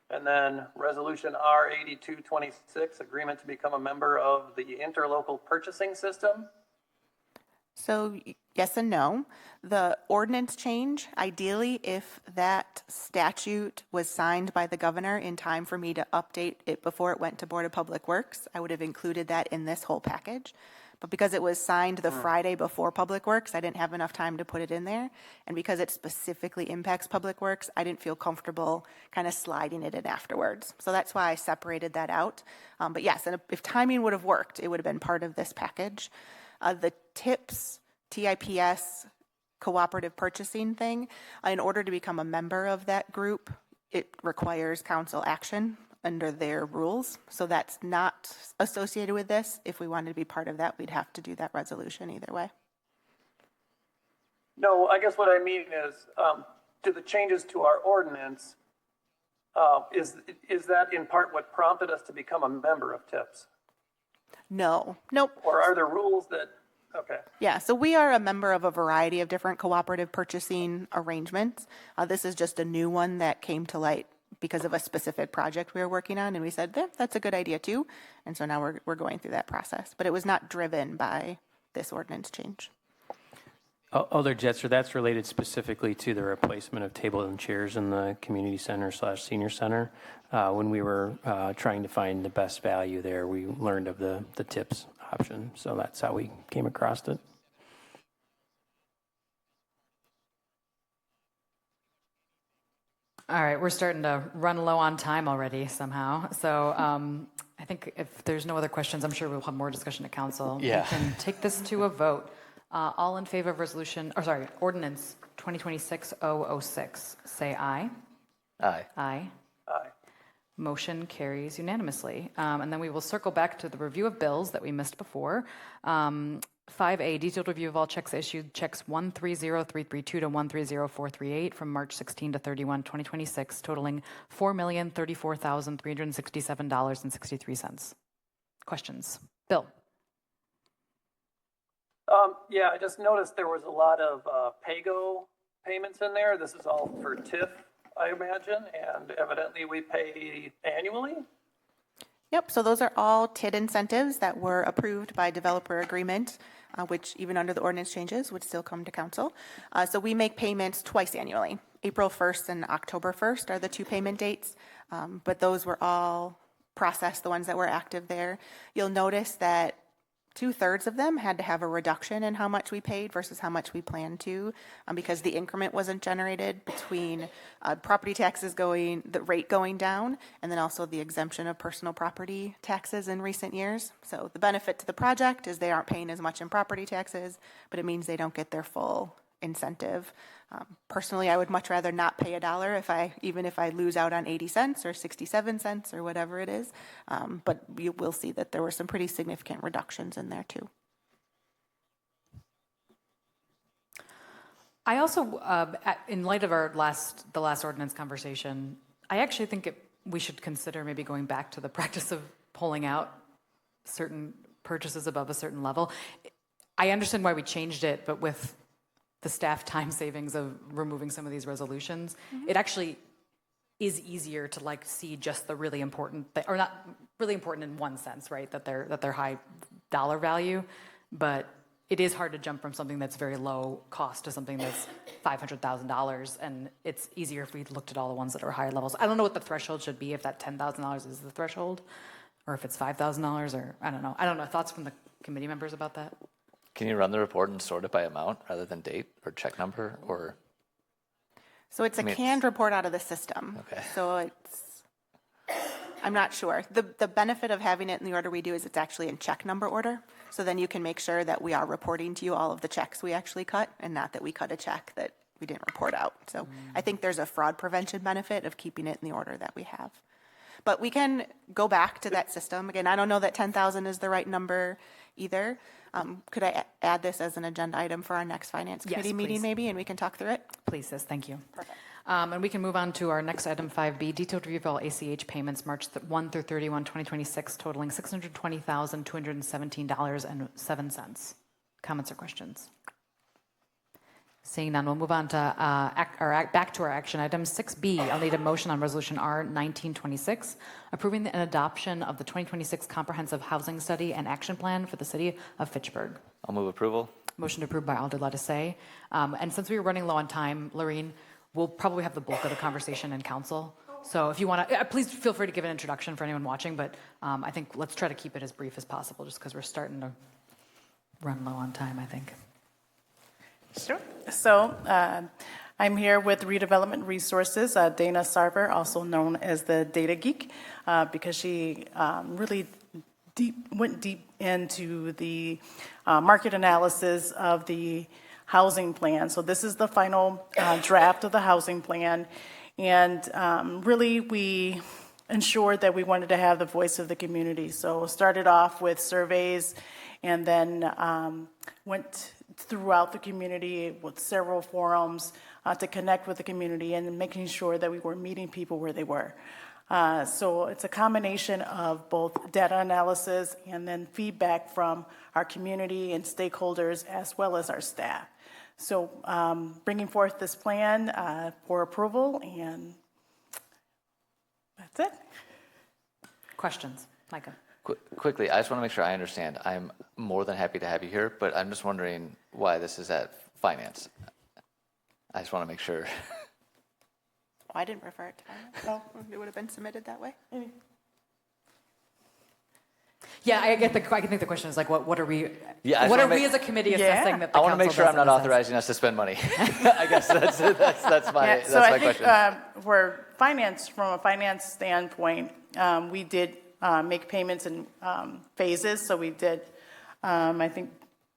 And then resolution R8226, agreement to become a member of the interlocal purchasing system.
So yes and no. The ordinance change, ideally, if that statute was signed by the governor in time for me to update it before it went to Board of Public Works, I would have included that in this whole package. But because it was signed the Friday before Public Works, I didn't have enough time to put it in there. And because it specifically impacts Public Works, I didn't feel comfortable kind of sliding it in afterwards. So that's why I separated that out. But yes, and if timing would have worked, it would have been part of this package. The TIPS, TIPS, cooperative purchasing thing, in order to become a member of that group, it requires council action under their rules. So that's not associated with this. If we wanted to be part of that, we'd have to do that resolution either way.
No, I guess what I mean is, do the changes to our ordinance, is that in part what prompted us to become a member of TIPS?
No, nope.
Or are there rules that, okay.
Yeah, so we are a member of a variety of different cooperative purchasing arrangements. This is just a new one that came to light because of a specific project we were working on, and we said, that's a good idea too. And so now we're going through that process, but it was not driven by this ordinance change.
Alder Jetzer, that's related specifically to the replacement of tables and chairs in the community center / senior center. When we were trying to find the best value there, we learned of the TIPS option. So that's how we came across it.
All right, we're starting to run low on time already somehow. So I think if there's no other questions, I'm sure we'll have more discussion at council.
Yeah.
We can take this to a vote. All in favor of ordinance 2026-006, say aye.
Aye.
Aye.
Aye.
Motion carries unanimously. And then we will circle back to the review of bills that we missed before. 5A, detailed review of all checks issued, checks 130332 to 130438 from March 16 to 31, 2026, totaling $4,034,367.63. Questions? Bill?
Yeah, I just noticed there was a lot of PAYGO payments in there. This is all for TIF, I imagine, and evidently we pay annually.
Yep, so those are all TID incentives that were approved by developer agreement, which even under the ordinance changes would still come to council. So we make payments twice annually. April 1st and October 1st are the two payment dates, but those were all processed, the ones that were active there. You'll notice that 2/3 of them had to have a reduction in how much we paid versus how much we planned to, because the increment wasn't generated between property taxes the rate going down, and then also the exemption of personal property taxes in recent years. So the benefit to the project is they aren't paying as much in property taxes, but it means they don't get their full incentive. Personally, I would much rather not pay $1 even if I lose out on 80 cents or 67 cents or whatever it is. But you will see that there were some pretty significant reductions in there too.
I also, in light of the last ordinance conversation, I actually think we should consider maybe going back to the practice of pulling out certain purchases above a certain level. I understand why we changed it, but with the staff time savings of removing some of these resolutions, it actually is easier to see just the really important, or not really important in one sense, right? That they're high dollar value, but it is hard to jump from something that's very low cost to something that's $500,000, and it's easier if we looked at all the ones that are higher levels. I don't know what the threshold should be, if that $10,000 is the threshold, or if it's $5,000, or I don't know. Thoughts from the committee members about that?
Can you run the report and sort it by amount rather than date or check number, or?
So it's a canned report out of the system.
Okay.
So I'm not sure. The benefit of having it in the order we do is it's actually in check number order. So then you can make sure that we are reporting to you all of the checks we actually cut, and not that we cut a check that we didn't report out. So I think there's a fraud prevention benefit of keeping it in the order that we have. But we can go back to that system. Again, I don't know that 10,000 is the right number either. Could I add this as an agenda item for our next finance committee meeting maybe, and we can talk through it?
Please, sis, thank you.
Perfect.
And we can move on to our next item, 5B, detailed review of all ACH payments March 1 through 31, 2026, totaling $620,217.07. Comments or questions? Seeing none, we'll move on to back to our action items. 6B, I'll need a motion on Resolution R 1926, approving an adoption of the 2026 Comprehensive Housing Study and Action Plan for the City of Fitchburg.
I'll move approval.
Motion approved by Alder Lattice. And since we were running low on time, Lorene, we'll probably have the bulk of the conversation in council. So if you want to, please feel free to give an introduction for anyone watching, but I think let's try to keep it as brief as possible just because we're starting to run low on time, I think.
Sure. So I'm here with Redevelopment Resources, Dana Sarver, also known as the Data Geek, because she really went deep into the market analysis of the housing plan. So this is the final draft of the housing plan. And really, we ensured that we wanted to have the voice of the community. So started off with surveys and then went throughout the community with several forums to connect with the community and making sure that we were meeting people where they were. So it's a combination of both data analysis and then feedback from our community and stakeholders as well as our staff. So bringing forth this plan for approval, and that's it.
Questions? Micah?
Quickly, I just want to make sure I understand. I'm more than happy to have you here, but I'm just wondering why this is at finance. I just want to make sure.
Oh, I didn't refer it to finance. Oh, it would have been submitted that way.
Yeah, I think the question is what are we?
Yeah,
what are we as a committee assessing that the
I want to make
council
sure I'm not
doesn't assess?
authorizing us to spend money. I guess that's my
So I think
question.
for finance, from a finance standpoint, we did make payments in phases. So we did, I think,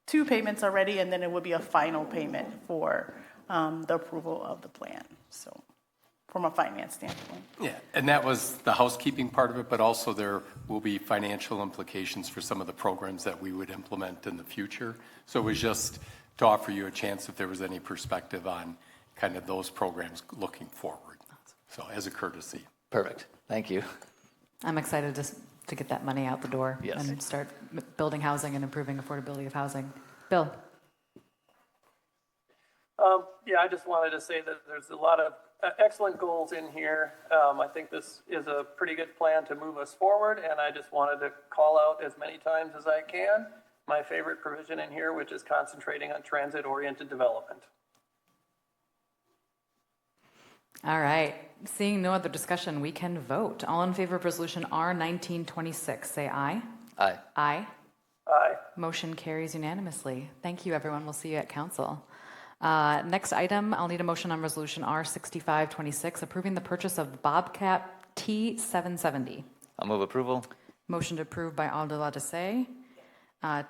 2 payments already, and then it would be a final payment for the approval of the plan. So from a finance standpoint.
Yeah, and that was the housekeeping part of it, but also there will be financial implications for some of the programs that we would implement in the future. So it was just to offer you a chance if there was any perspective on kind of those programs looking forward. So as a courtesy.
Perfect. Thank you.
I'm excited to get that money out the door
Yes.
and start building housing and improving affordability of housing. Bill?
Yeah, I just wanted to say that there's a lot of excellent goals in here. I think this is a pretty good plan to move us forward, and I just wanted to call out as many times as I can my favorite provision in here, which is concentrating on transit-oriented development.
All right. Seeing no other discussion, we can vote. All in favor of Resolution R 1926, say aye.
Aye.
Aye.
Aye.
Motion carries unanimously. Thank you, everyone. We'll see you at council. Next item, I'll need a motion on resolution R6526, approving the purchase of Bobcat T770.
I'll move approval.
Motion to approve by Alder Ladisay.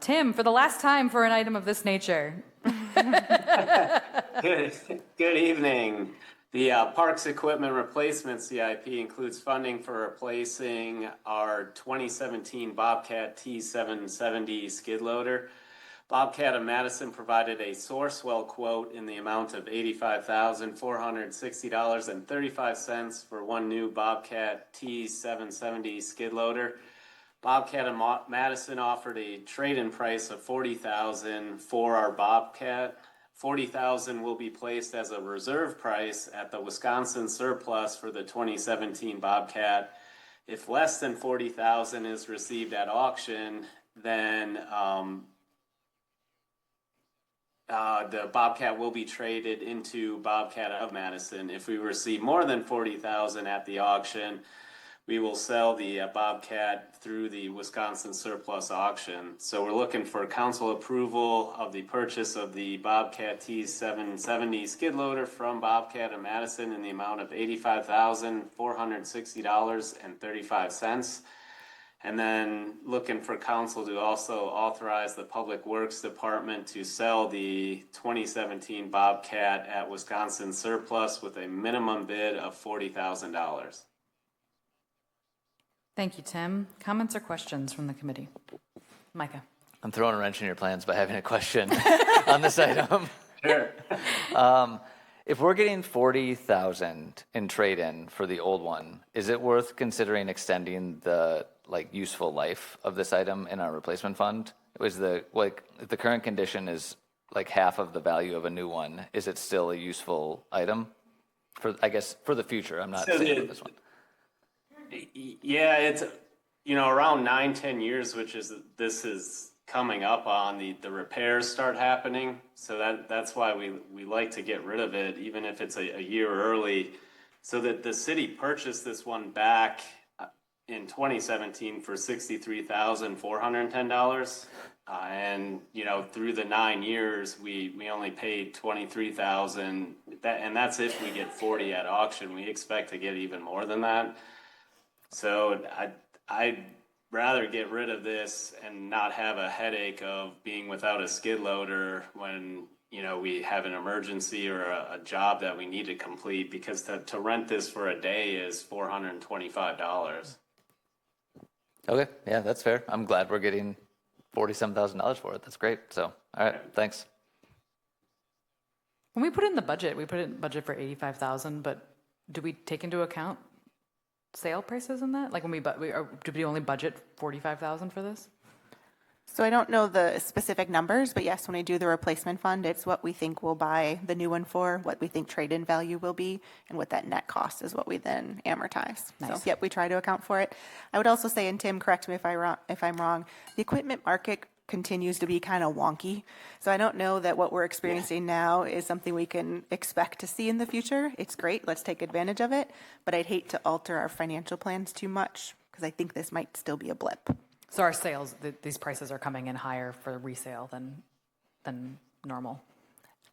Tim, for the last time for an item of this nature.
Good evening. The Parks Equipment Replacement CIP includes funding for replacing our 2017 Bobcat T770 skid loader. Bobcat of Madison provided a Sourcewell quote in the amount of $85,460.35 for one new Bobcat T770 skid loader. Bobcat of Madison offered a trade-in price of $40,000 for our Bobcat. $40,000 will be placed as a reserve price at the Wisconsin surplus for the 2017 Bobcat. If less than $40,000 is received at auction, then the Bobcat will be traded into Bobcat of Madison. If we receive more than $40,000 at the auction, we will sell the Bobcat through the Wisconsin surplus auction. So we're looking for council approval of the purchase of the Bobcat T770 skid loader from Bobcat of Madison in the amount of $85,460.35. And then looking for council to also authorize the Public Works Department to sell the 2017 Bobcat at Wisconsin surplus with a minimum bid of $40,000.
Thank you, Tim. Comments or questions from the committee? Micah.
I'm throwing a wrench in your plans by having a question on this item.
Sure.
If we're getting $40,000 in trade-in for the old one, is it worth considering extending the useful life of this item in our replacement fund? If the current condition is half of the value of a new one, is it still a useful item for the future? I'm not saying for this one.
Yeah, it's around 9-10 years, which is this is coming up on the repairs start happening. So that's why we like to get rid of it, even if it's a year early, so that the city purchased this one back in 2017 for $63,410. And through the 9 years, we only paid $23,000. And that's if we get 40 at auction. We expect to get even more than that. So I'd rather get rid of this and not have a headache of being without a skid loader when we have an emergency or a job that we need to complete, because to rent this for a day is $425.
Okay, yeah, that's fair. I'm glad we're getting $47,000 for it. That's great. So, all right, thanks.
When we put in the budget, we put in budget for $85,000, but do we take into account sale prices in that? When do we only budget $45,000 for this?
So I don't know the specific numbers, but yes, when I do the replacement fund, it's what we think we'll buy the new one for, what we think trade-in value will be, and what that net cost is what we then amortize.
Nice.
So yep, we try to account for it. I would also say, and Tim, correct me if I'm wrong, the equipment market continues to be kind of wonky. So I don't know that what we're experiencing now is something we can expect to see in the future. It's great, let's take advantage of it, but I'd hate to alter our financial plans too much, because I think this might still be a blip.
So our sales, these prices are coming in higher for resale than normal.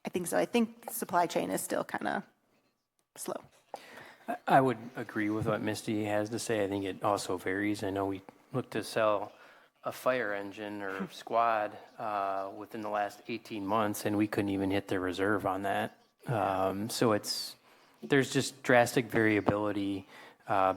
I think so. I think supply chain is still kind of slow.
I would agree with what Misty has to say. I think it also varies. I know we looked to sell a fire engine or squad within the last 18 months, and we couldn't even hit the reserve on that. So there's just drastic variability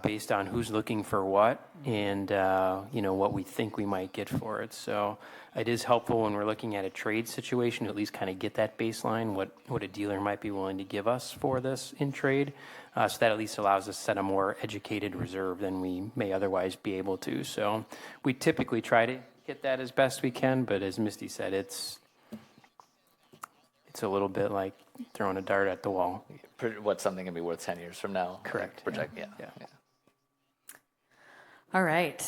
based on who's looking for what and what we think we might get for it. So it is helpful when we're looking at a trade situation to at least kind of get that baseline, what a dealer might be willing to give us for this in trade. So that at least allows us to set a more educated reserve than we may otherwise be able to. So we typically try to get that as best we can, but as Misty said, it's a little bit like throwing a dart at the wall.
What something can be worth 10 years from now.
Correct.
Project, yeah.
All right.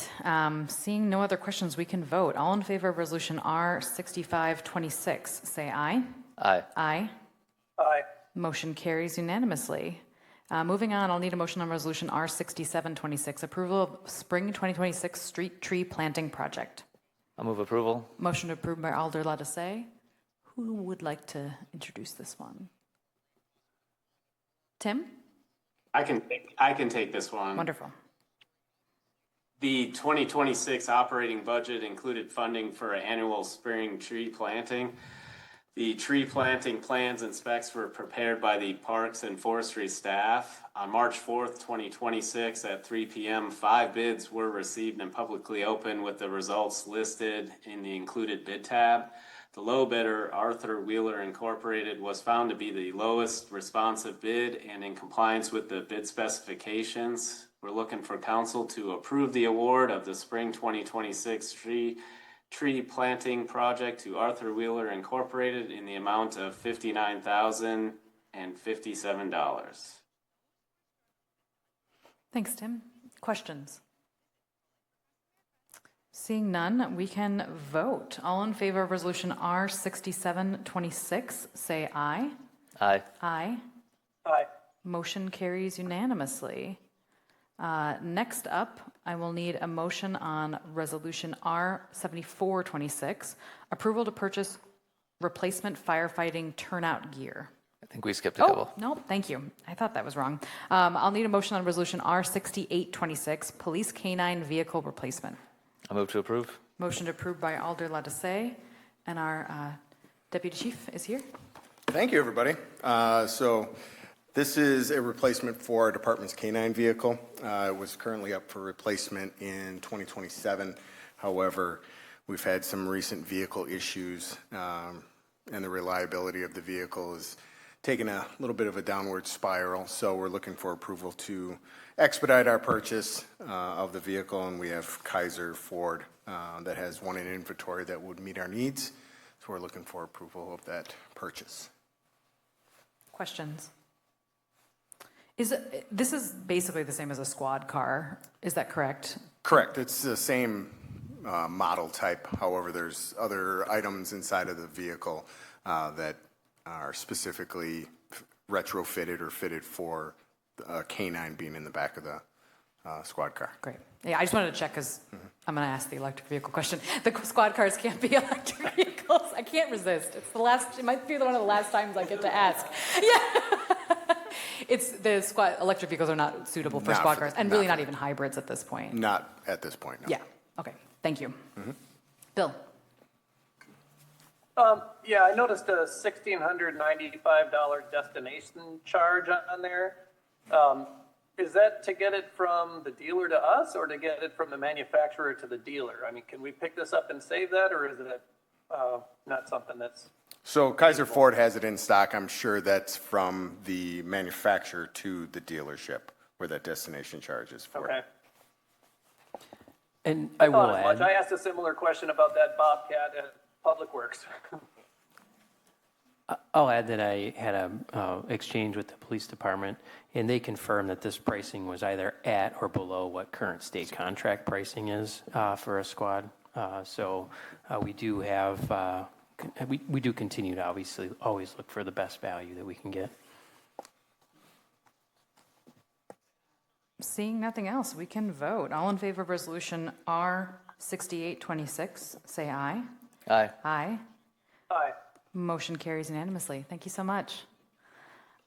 Seeing no other questions, we can vote. All in favor of resolution R6526, say aye.
Aye.
Aye.
Aye.
Motion carries unanimously. Moving on, I'll need a motion on resolution R6726, approval of spring 2026 street tree planting project.
I'll move approval.
Motion approved by Alder Latisse. Who would like to introduce this one? Tim?
I can take this one.
Wonderful.
The 2026 operating budget included funding for annual spring tree planting. The tree planting plans and specs were prepared by the Parks and Forestry staff. On March 4th, 2026 at 3 p.m., 5 bids were received and publicly open with the results listed in the included bid tab. The low bidder, Arthur Wheeler Incorporated, was found to be the lowest responsive bid and in compliance with the bid specifications. We're looking for council to approve the award of the spring 2026 tree planting project to Arthur Wheeler Incorporated in the amount of $59,057.
Thanks, Tim. Questions? Seeing none, we can vote. All in favor of resolution R6726, say aye.
Aye.
Aye.
Aye.
Motion carries unanimously. Next up, I will need a motion on resolution R7426, approval to purchase replacement firefighting turnout gear.
I think we skipped a couple.
No, thank you. I thought that was wrong. I'll need a motion on resolution R6826, police canine vehicle replacement.
I'll move to approve.
Motion approved by Alder Latisse, and our deputy chief is here.
Thank you, everybody. So this is a replacement for our department's canine vehicle. It was currently up for replacement in 2027. However, we've had some recent vehicle issues, and the reliability of the vehicle is taking a little bit of a downward spiral. So we're looking for approval to expedite our purchase of the vehicle, and we have Kaiser Ford that has one in inventory that would meet our needs. So we're looking for approval of that purchase.
Questions? This is basically the same as a squad car, is that correct?
Correct. It's the same model type. However, there's other items inside of the vehicle that are specifically retrofitted or fitted for a canine being in the back of the squad car.
Great. Yeah, I just wanted to check because I'm going to ask the electric vehicle question. The squad cars can't be electric vehicles. I can't resist. It might be one of the last times I get to ask. Yeah. It's the electric vehicles are not suitable for squad cars, and really not even hybrids at this point.
Not at this point, no.
Yeah. Okay. Thank you. Bill.
Yeah, I noticed a $1,695 destination charge on there. Is that to get it from the dealer to us or to get it from the manufacturer to the dealer? I mean, can we pick this up and save that, or is it not something that's...
So Kaiser Ford has it in stock. I'm sure that's from the manufacturer to the dealership where that destination charge is for.
Okay.
And I will
Not as much.
add,
I asked a similar question about that Bobcat at Public Works.
I'll add that I had a exchange with the police department, and they confirmed that this pricing was either at or below what current state contract pricing is for a squad. So we do have, we do continue to obviously always look for the best value that we can get.
Seeing nothing else, we can vote. All in favor of resolution R6826, say aye.
Aye.
Aye.
Aye.
Motion carries unanimously. Thank you so much.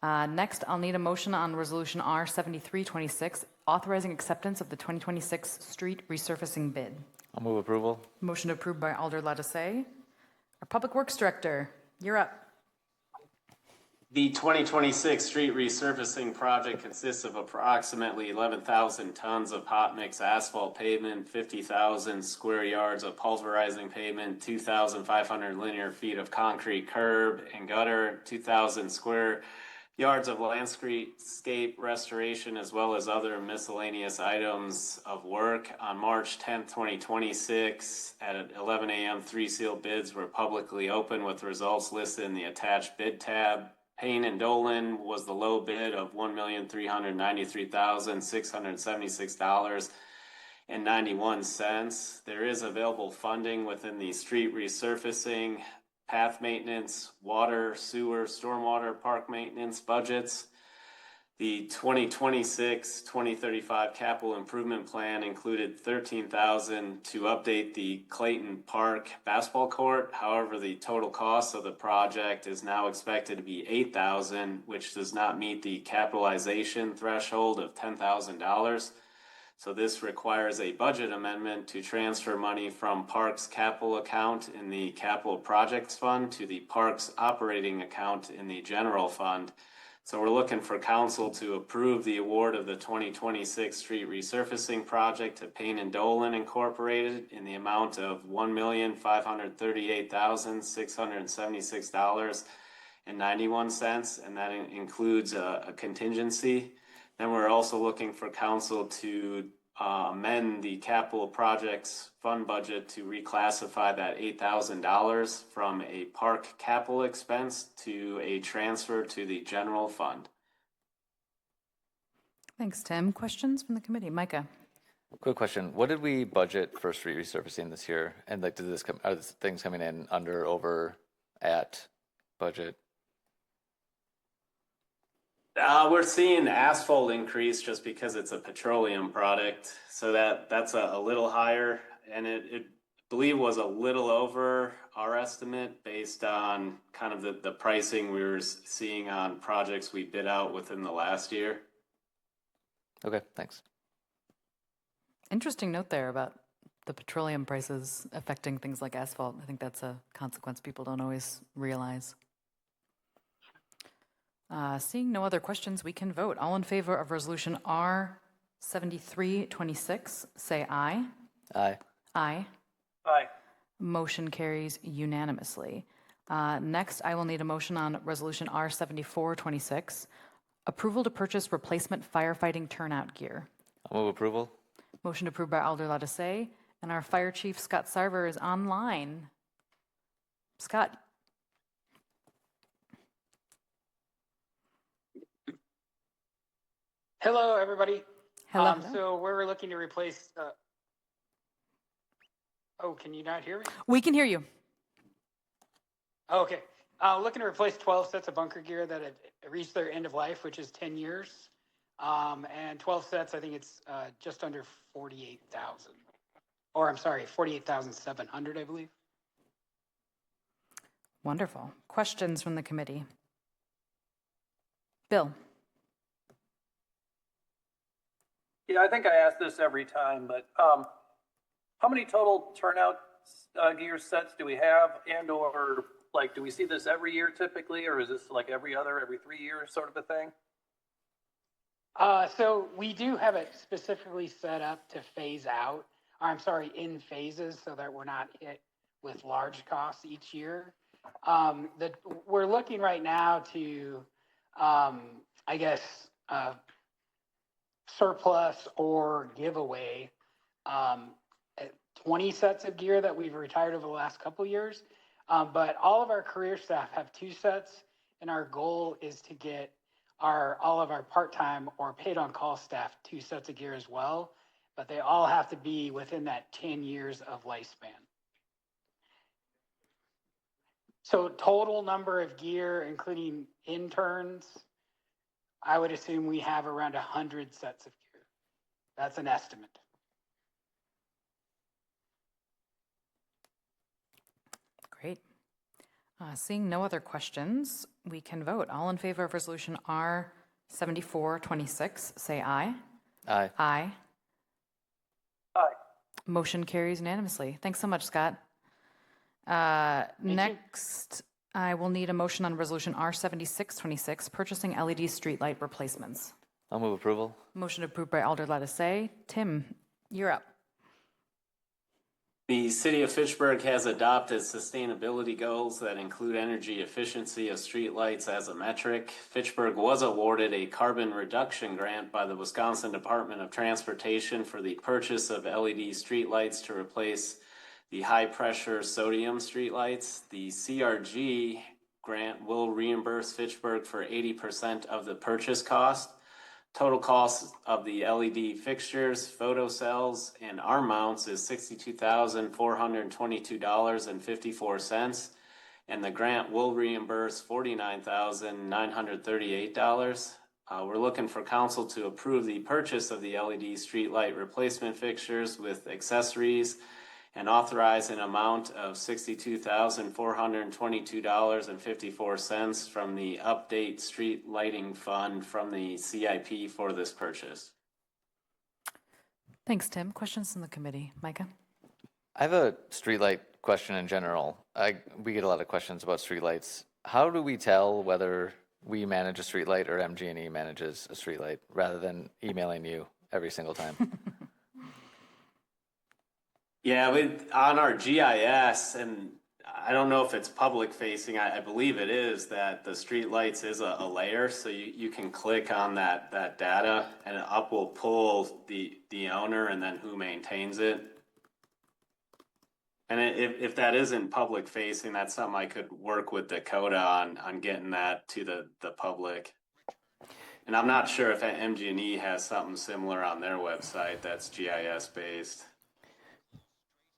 Next, I'll need a motion on resolution R7326, authorizing acceptance of the 2026 street resurfacing bid.
I'll move approval.
Motion approved by Alder Latisse. Our Public Works Director, you're up.
The 2026 street resurfacing project consists of approximately 11,000 tons of hot mix asphalt pavement, 50,000 square yards of pulverizing pavement, 2,500 linear feet of concrete curb and gutter, 2,000 square yards of landscape restoration, as well as other miscellaneous items of work. On March 10th, 2026, at 11 a.m., 3 sealed bids were publicly open with results listed in the attached bid tab. Payne and Dolan was the low bid of $1,393,676.91. There is available funding within the street resurfacing, path maintenance, water, sewer, stormwater, park maintenance budgets. The 2026-2035 capital improvement plan included $13,000 to update the Clayton Park basketball court. However, the total cost of the project is now expected to be $8,000, which does not meet the capitalization threshold of $10,000. So this requires a budget amendment to transfer money from Parks capital account in the capital projects fund to the Parks operating account in the general fund. So we're looking for council to approve the award of the 2026 street resurfacing project to Payne and Dolan Incorporated in the amount of $1,538,676.91, and that includes a contingency. Then we're also looking for council to amend the capital projects fund budget to reclassify that $8,000 from a park capital expense to a transfer to the general fund.
Thanks, Tim. Questions from the committee? Micah.
Quick question. What did we budget for street resurfacing this year? And like, are things coming in under, over, at budget?
We're seeing asphalt increase just because it's a petroleum product. So that's a little higher, and it believe was a little over our estimate based on kind of the pricing we were seeing on projects we bid out within the last year.
Okay, thanks.
Interesting note there about the petroleum prices affecting things like asphalt. I think that's a consequence people don't always realize. Seeing no other questions, we can vote. All in favor of resolution R7326, say aye.
Aye.
Aye.
Aye.
Motion carries unanimously. Next, I will need a motion on resolution R7426, approval to purchase replacement firefighting turnout gear.
I'll move approval.
Motion approved by Alder Lattice, and our fire chief, Scott Sarver, is online. Scott.
Hello, everybody.
Hello.
So we're looking to replace. Oh, can you not hear me?
We can hear you.
Oh, okay. Looking to replace 12 sets of bunker gear that have reached their end of life, which is 10 years. And 12 sets, I think it's just under 48,000. Or I'm sorry, 48,700, I believe.
Wonderful. Questions from the committee? Bill.
Yeah, I think I ask this every time, but how many total turnout gear sets do we have, and or like, do we see this every year typically, or is this like every 3 years sort of a thing?
So we do have it specifically set up to phase out, or I'm sorry, in phases, so that we're not hit with large costs each year. We're looking right now to, I guess, surplus or giveaway 20 sets of gear that we've retired over the last couple years. But all of our career staff have 2 sets, and our goal is to get all of our part-time or paid-on-call staff 2 sets of gear as well. But they all have to be within that 10 years of lifespan. So total number of gear, including interns, I would assume we have around 100 sets of gear. That's an estimate.
Great. Seeing no other questions, we can vote. All in favor of resolution R7426, say aye.
Aye.
Aye.
Aye.
Motion carries unanimously. Thanks so much, Scott. Next, I will need a motion on resolution R7626, purchasing LED streetlight replacements.
I'll move approval.
Motion approved by Alder Lattice. Tim, you're up.
The city of Fitchburg has adopted sustainability goals that include energy efficiency of streetlights as a metric. Fitchburg was awarded a carbon reduction grant by the Wisconsin Department of Transportation for the purchase of LED streetlights to replace the high-pressure sodium streetlights. The CRG grant will reimburse Fitchburg for 80% of the purchase cost. Total cost of the LED fixtures, photo cells, and arm mounts is $62,422.54, and the grant will reimburse $49,938. We're looking for council to approve the purchase of the LED streetlight replacement fixtures with accessories and authorize an amount of $62,422.54 from the Update Street Lighting Fund from the CIP for this purchase.
Thanks, Tim. Questions from the committee? Micah?
I have a streetlight question in general. We get a lot of questions about streetlights. How do we tell whether we manage a streetlight or MG&E manages a streetlight rather than emailing you every single time?
Yeah, on our GIS, and I don't know if it's public facing, I believe it is, that the street lights is a layer, so you can click on that data and up will pull the owner and then who maintains it. And if that isn't public facing, that's something I could work with Dakota on getting that to the public. And I'm not sure if MG&E has something similar on their website that's GIS based.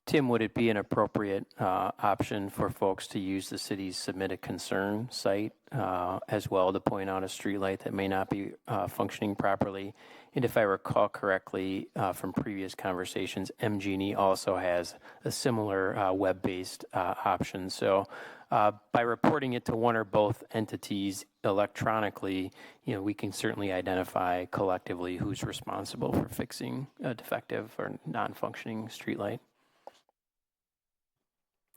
Tim, would it be an appropriate option for folks to use the city's submit a concern site as well to point out a streetlight that may not be functioning properly? And if I recall correctly from previous conversations, MG&E also has a similar web-based option. So by reporting it to one or both entities electronically, we can certainly identify collectively who's responsible for fixing a defective or non-functioning streetlight.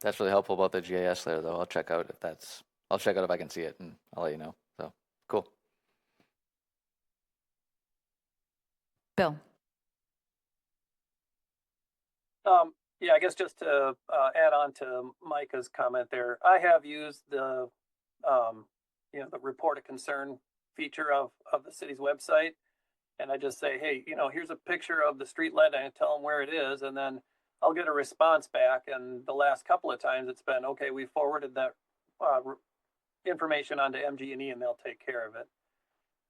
That's really helpful about the GIS layer, though. I'll check out if I can see it, and I'll let you know. So, cool.
Bill?
Yeah, I guess just to add on to Micah's comment there, I have used the report a concern feature of the city's website, and I just say, hey, here's a picture of the street light, and I tell them where it is, and then I'll get a response back. And the last couple of times it's been, okay, we forwarded that information onto MG&E and they'll take care of it.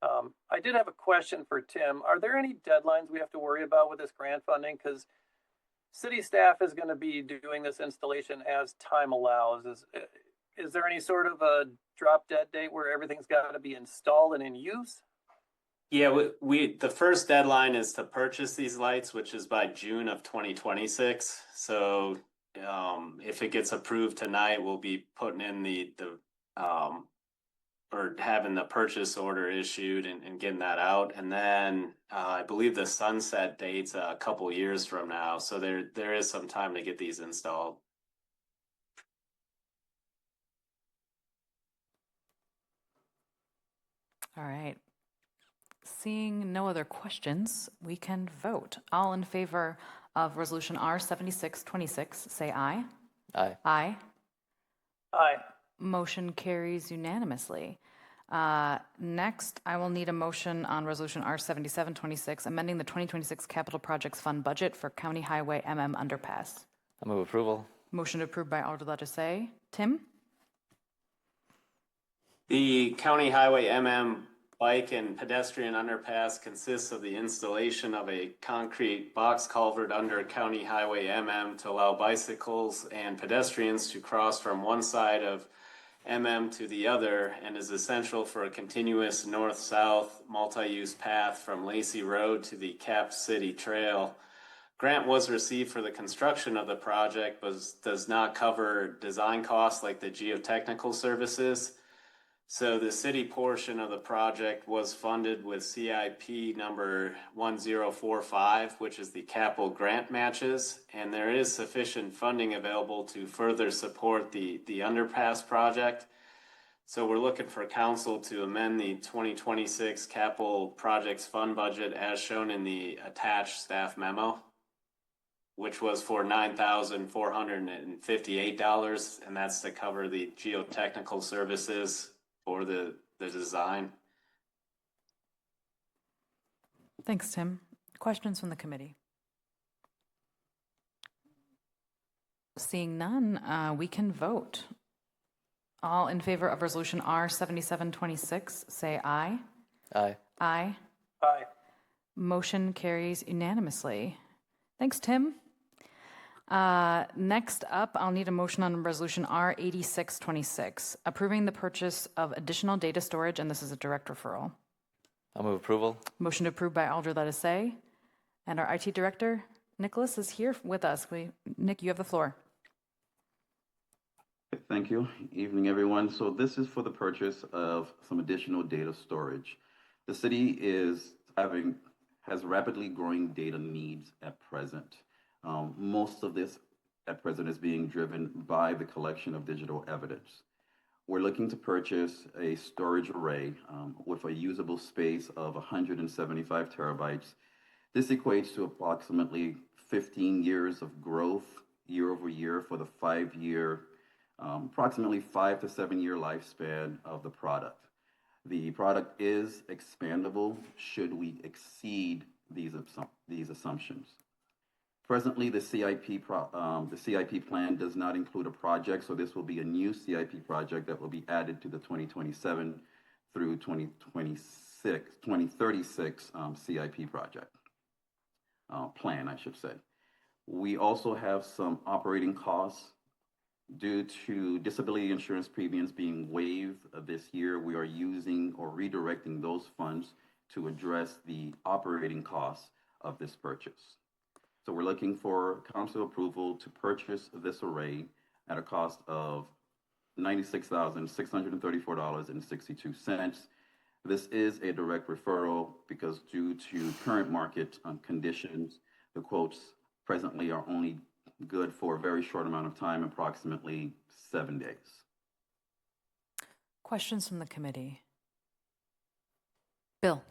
I did have a question for Tim. Are there any deadlines we have to worry about with this grant funding? Because city staff is going to be doing this installation as time allows. Is there any sort of a drop dead date where everything's got to be installed and in use?
Yeah, the first deadline is to purchase these lights, which is by June of 2026. So if it gets approved tonight, we'll be putting in or having the purchase order issued and getting that out. And then I believe the sunset date's a couple years from now. So there is some time to get these installed.
All right. Seeing no other questions, we can vote. All in favor of Resolution R7626, say aye.
Aye.
Aye.
Aye.
Motion carries unanimously. Next, I will need a motion on Resolution R7726, amending the 2026 Capital Projects Fund budget for County Highway MM Underpass.
I move approval.
Motion approved by Alder Say. Tim?
The County Highway MM bike and pedestrian underpass consists of the installation of a concrete box culvert under County Highway MM to allow bicycles and pedestrians to cross from one side of MM to the other, and is essential for a continuous north-south multi-use path from Lacey Road to the Cap City Trail. Grant was received for the construction of the project, but does not cover design costs like the geotechnical services. So the city portion of the project was funded with CIP number 1045, which is the capital grant matches, and there is sufficient funding available to further support the underpass project. So we're looking for council to amend the 2026 capital projects fund budget as shown in the attached staff memo, which was for $9,458, and that's to cover the geotechnical services for the design.
Thanks, Tim. Questions from the committee? Seeing none, we can vote. All in favor of Resolution R7726, say aye.
Aye.
Aye.
Aye.
Motion carries unanimously. Thanks, Tim. Next up, I'll need a motion on Resolution R8626, approving the purchase of additional data storage, and this is a direct referral.
I'll move approval.
Motion approved by Alder Lettice. And our IT Director, Nicholas, is here with us. Nick, you have the floor.
Thank you. Evening, everyone. So this is for the purchase of some additional data storage. The city has rapidly growing data needs at present. Most of this at present is being driven by the collection of digital evidence. We're looking to purchase a storage array with a usable space of 175 terabytes. This equates to approximately 15 years of growth year over year for the 5-year, approximately 5 to 7 year lifespan of the product. The product is expandable should we exceed these assumptions. Presently, the CIP plan does not include a project, so this will be a new CIP project that will be added to the 2027 through 2036 CIP project plan, I should say. We also have some operating costs. Due to disability insurance premiums being waived this year, we are using or redirecting those funds to address the operating costs of this purchase. So we're looking for council approval to purchase this array at a cost of $96,634.62. This is a direct referral because due to current market conditions, the quotes presently are only good for a very short amount of time, approximately 7 days.
Questions from the committee? Bill.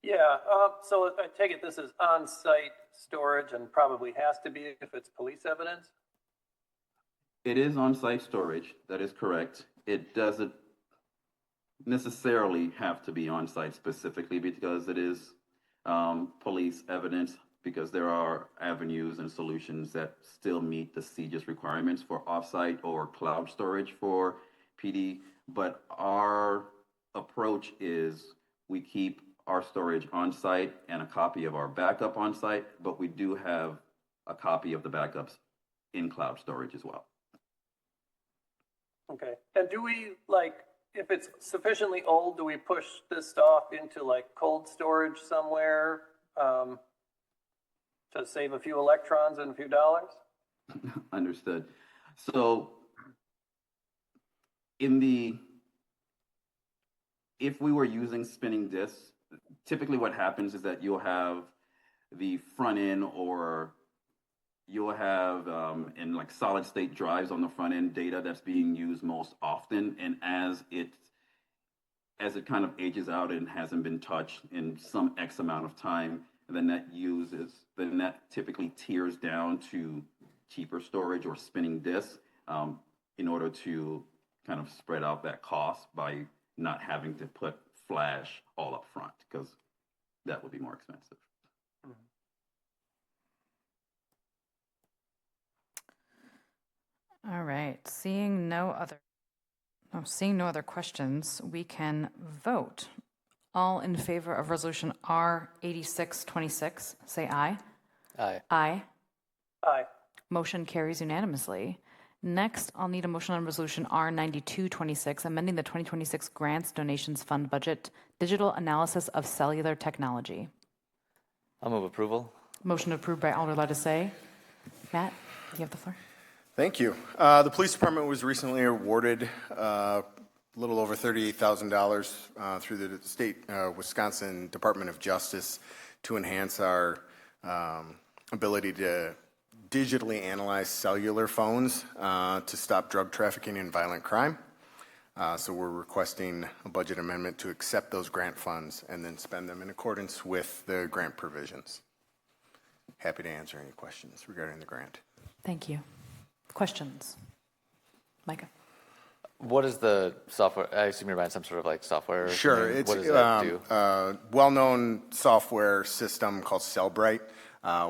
Yeah, so I take it this is on-site storage and probably has to be if it's police evidence?
It is on-site storage, that is correct. It doesn't necessarily have to be on-site specifically because it is police evidence, because there are avenues and solutions that still meet the CJIS requirements for off-site or cloud storage for PD. But our approach is we keep our storage on-site and a copy of our backup on-site, but we do have a copy of the backups in cloud storage as well.
Okay, and do we, like, if it's sufficiently old, do we push this stuff into like cold storage somewhere? To save a few electrons and a few dollars?
Understood. So if we were using spinning disks, typically what happens is that you'll have the front end, or you'll have in like solid state drives on the front end data that's being used most often. And as it kind of ages out and hasn't been touched in some X amount of time, then that typically tears down to cheaper storage or spinning disks in order to kind of spread out that cost by not having to put flash all up front, because that would be more expensive.
All right, seeing no other questions, we can vote. All in favor of resolution R8626, say aye.
Aye.
Aye.
Aye.
Motion carries unanimously. Next, I'll need a motion on resolution R9226, amending the 2026 Grants Donations Fund budget, digital analysis of cellular technology.
I'll move approval.
Motion approved by Alder Lettice. Matt, you have the floor.
Thank you. The police department was recently awarded a little over $38,000 through the state Wisconsin Department of Justice to enhance our ability to digitally analyze cellular phones to stop drug trafficking and violent crime. So we're requesting a budget amendment to accept those grant funds and then spend them in accordance with the grant provisions. Happy to answer any questions regarding the grant.
Thank you. Questions? Micah?
What is the software? I assume you're buying some sort of like software.
Sure.
It's,
what does that do? Well-known software system called Cellbrite,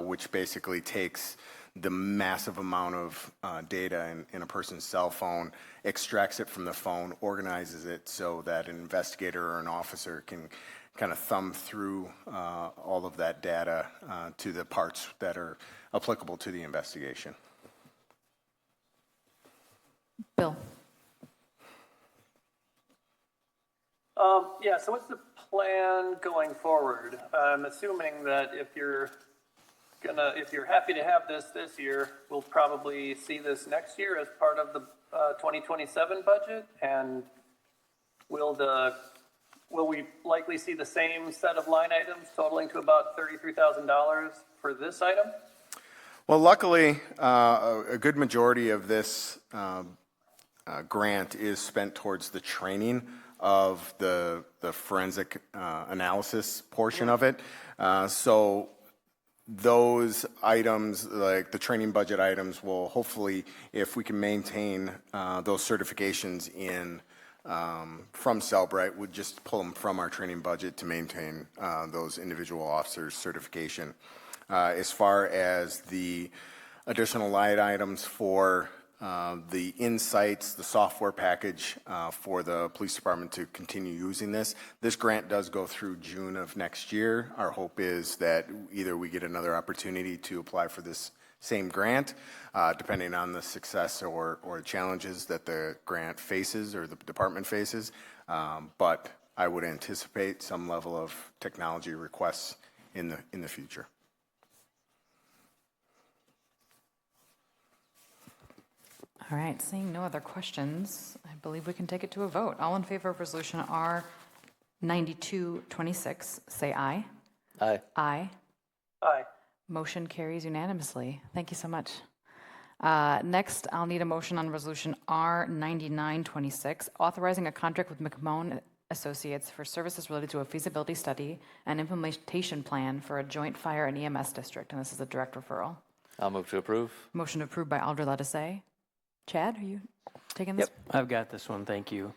which basically takes the massive amount of data in a person's cell phone, extracts it from the phone, organizes it so that an investigator or an officer can kind of thumb through all of that data to the parts that are applicable to the investigation.
Bill?
Yeah, so what's the plan going forward? I'm assuming that if you're happy to have this year, we'll probably see this next year as part of the 2027 budget, and will we likely see the same set of line items totaling to about $33,000 for this item?
Well, luckily, a good majority of this grant is spent towards the training of the forensic analysis portion of it. So those items, like the training budget items, will hopefully, if we can maintain those certifications from Cellbrite, would just pull them from our training budget to maintain those individual officers' certification. As far as the additional line items for the insights, the software package for the police department to continue using this grant does go through June of next year. Our hope is that either we get another opportunity to apply for this same grant, depending on the success or challenges that the grant faces or the department faces. But I would anticipate some level of technology requests in the future.
All right, seeing no other questions, I believe we can take it to a vote. All in favor of resolution R9226, say aye.
Aye.
Aye.
Aye.
Motion carries unanimously. Thank you so much. Next, I'll need a motion on resolution R9926, authorizing a contract with McMahon Associates for services related to a feasibility study and implementation plan for a joint fire and EMS district. And this is a direct referral.
I'll move to approve.
Motion approved by Alder Ledesay. Chad, are you taking this?
Yep, I've got this one. Thank you.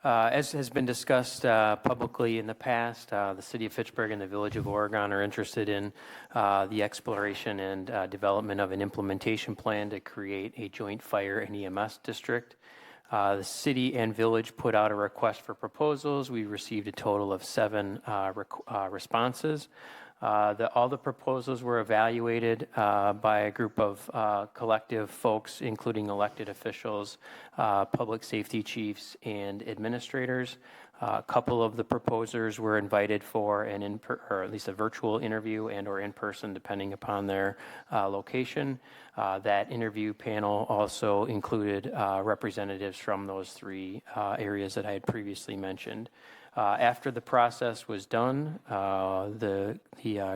As has been discussed publicly in the past, the City of Fitchburg and the Village of Oregon are interested in the exploration and development of an implementation plan to create a joint fire and EMS district. The city and village put out a request for proposals. We received a total of 7 responses. All the proposals were evaluated by a group of collective folks, including elected officials, public safety chiefs, and administrators. A couple of the proposers were invited for or at least a virtual interview and/or in person, depending upon their location. That interview panel also included representatives from those 3 areas that I had previously mentioned. After the process was done, the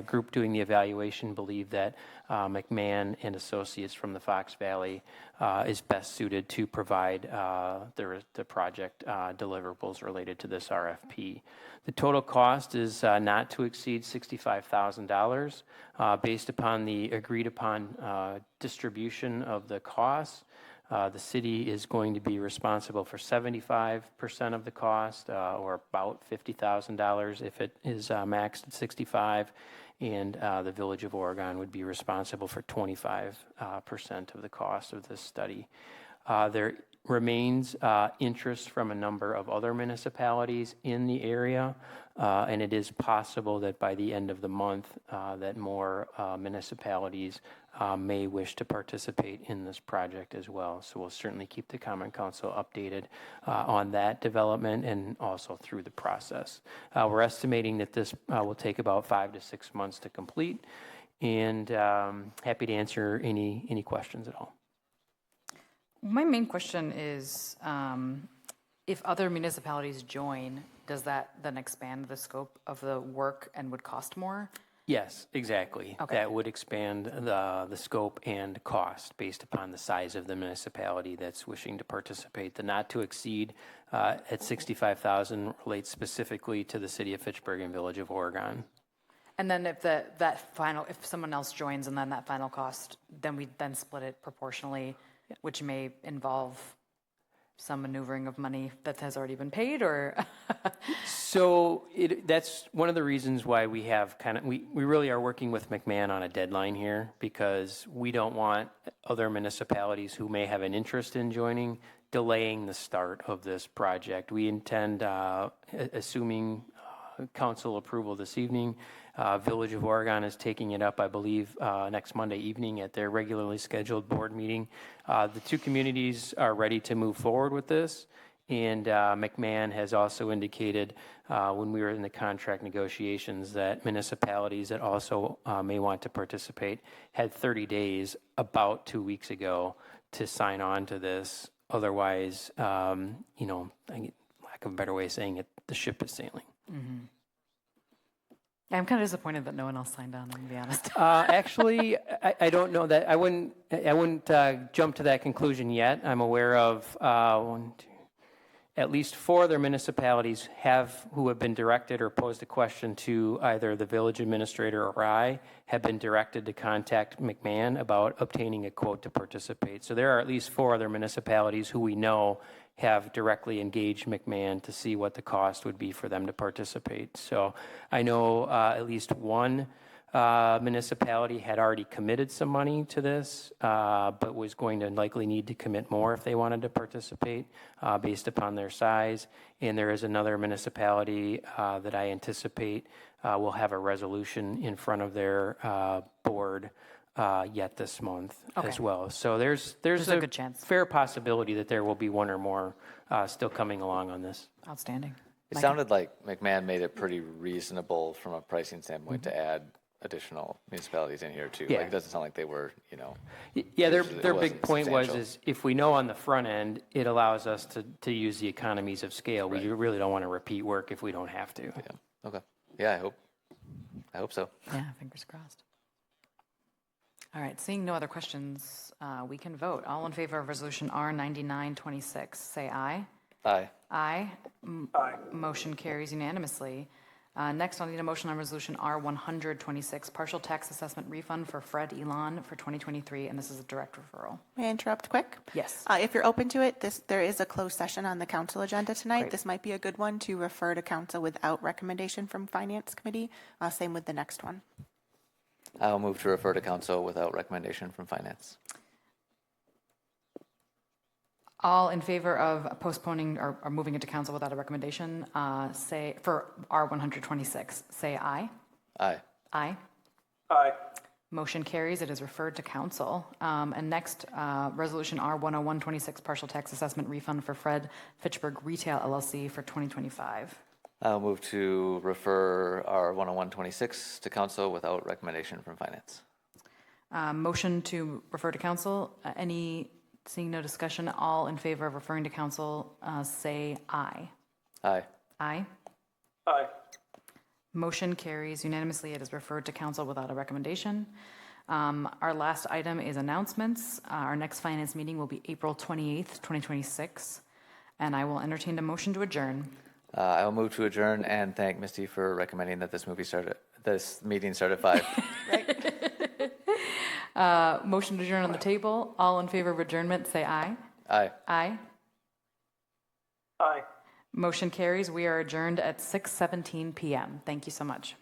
group doing the evaluation believed that McMahon and Associates from the Fox Valley is best suited to provide the project deliverables related to this RFP. The total cost is not to exceed $65,000. Based upon the agreed upon distribution of the costs, the city is going to be responsible for 75% of the cost, or about $50,000 if it is maxed at 65, and the Village of Oregon would be responsible for 25% of the cost of this study. There remains interest from a number of other municipalities in the area, and it is possible that by the end of the month that more municipalities may wish to participate in this project as well. So we'll certainly keep the Common Council updated on that development and also through the process. We're estimating that this will take about 5 to 6 months to complete, and happy to answer any questions at all.
My main question is, if other municipalities join, does that then expand the scope of the work and would cost more?
Yes, exactly.
Okay.
That would expand the scope and cost based upon the size of the municipality that's wishing to participate. The not to exceed at $65,000 relates specifically to the City of Fitchburg and Village of Oregon.
And then if if someone else joins and then that final cost, then we then split it proportionally, which may involve some maneuvering of money that has already been paid, or?
So that's one of the reasons why we have we really are working with McMahon on a deadline here, because we don't want other municipalities who may have an interest in joining delaying the start of this project. We intend, assuming council approval this evening, Village of Oregon is taking it up, I believe, next Monday evening at their regularly scheduled board meeting. The 2 communities are ready to move forward with this, And McMahon has also indicated when we were in the contract negotiations that municipalities that also may want to participate had 30 days about 2 weeks ago to sign on to this. Otherwise, you know, lack of a better way of saying it, the ship is sailing.
Mm-hmm. I'm kind of disappointed that no one else signed on, I'm going to be honest.
Actually, I don't know that. I wouldn't jump to that conclusion yet. I'm aware of at least 4 other municipalities who have been directed or posed a question to either the village administrator or I have been directed to contact McMahon about obtaining a quote to participate. So there are at least 4 other municipalities who we know have directly engaged McMahon to see what the cost would be for them to participate. So I know at least one municipality had already committed some money to this, but was going to likely need to commit more if they wanted to participate based upon their size. And there is another municipality that I anticipate will have a resolution in front of their board yet this month as well. So there's a
good chance.
Fair possibility that there will be one or more still coming along on this.
Outstanding.
It sounded like McMahon made it pretty reasonable from a pricing standpoint to add additional municipalities in here too.
Yeah.
Like it doesn't sound like they were, you know.
Yeah, their
wasn't
big point was
substantial.
is if we know on the front end, it allows us to use the economies of scale.
Right.
We really don't want to repeat work if we don't have to.
Yeah. Okay. Yeah, I hope so.
Yeah, fingers crossed. All right, seeing no other questions, we can vote. All in favor of Resolution R9926, say aye.
Aye.
Aye.
Aye.
Motion carries unanimously. Next, I'll need a motion on Resolution R126, partial tax assessment refund for Fred Elon for 2023, and this is a direct referral.
May I interrupt quick?
Yes.
If you're open to it, there is a closed session on the council agenda tonight.
Great.
This might be a good one to refer to council without recommendation from Finance Committee. Same with the next one.
I'll move to refer to council without recommendation from finance.
All in favor of postponing or moving it to council without a recommendation, say, for R126, say aye.
Aye.
Aye.
Aye.
Motion carries. It is referred to council. And next, Resolution R10126, partial tax assessment refund for Fred Fitchburg Retail LLC for 2025.
I'll move to refer our 10126 to council without recommendation from finance.
Motion to refer to council. Seeing no discussion, all in favor of referring to council, say aye.
Aye.
Aye.
Aye.
Motion carries unanimously. It is referred to council without a recommendation. Our last item is announcements. Our next finance meeting will be April 28th, 2026, and I will entertain a motion to adjourn.
I will move to adjourn and thank Misty for recommending that this meeting start at 5.
Motion to adjourn on the table. All in favor of adjournment, say aye.
Aye.
Aye.
Aye.
Motion carries. We are adjourned at 6:17 p.m. Thank you so much.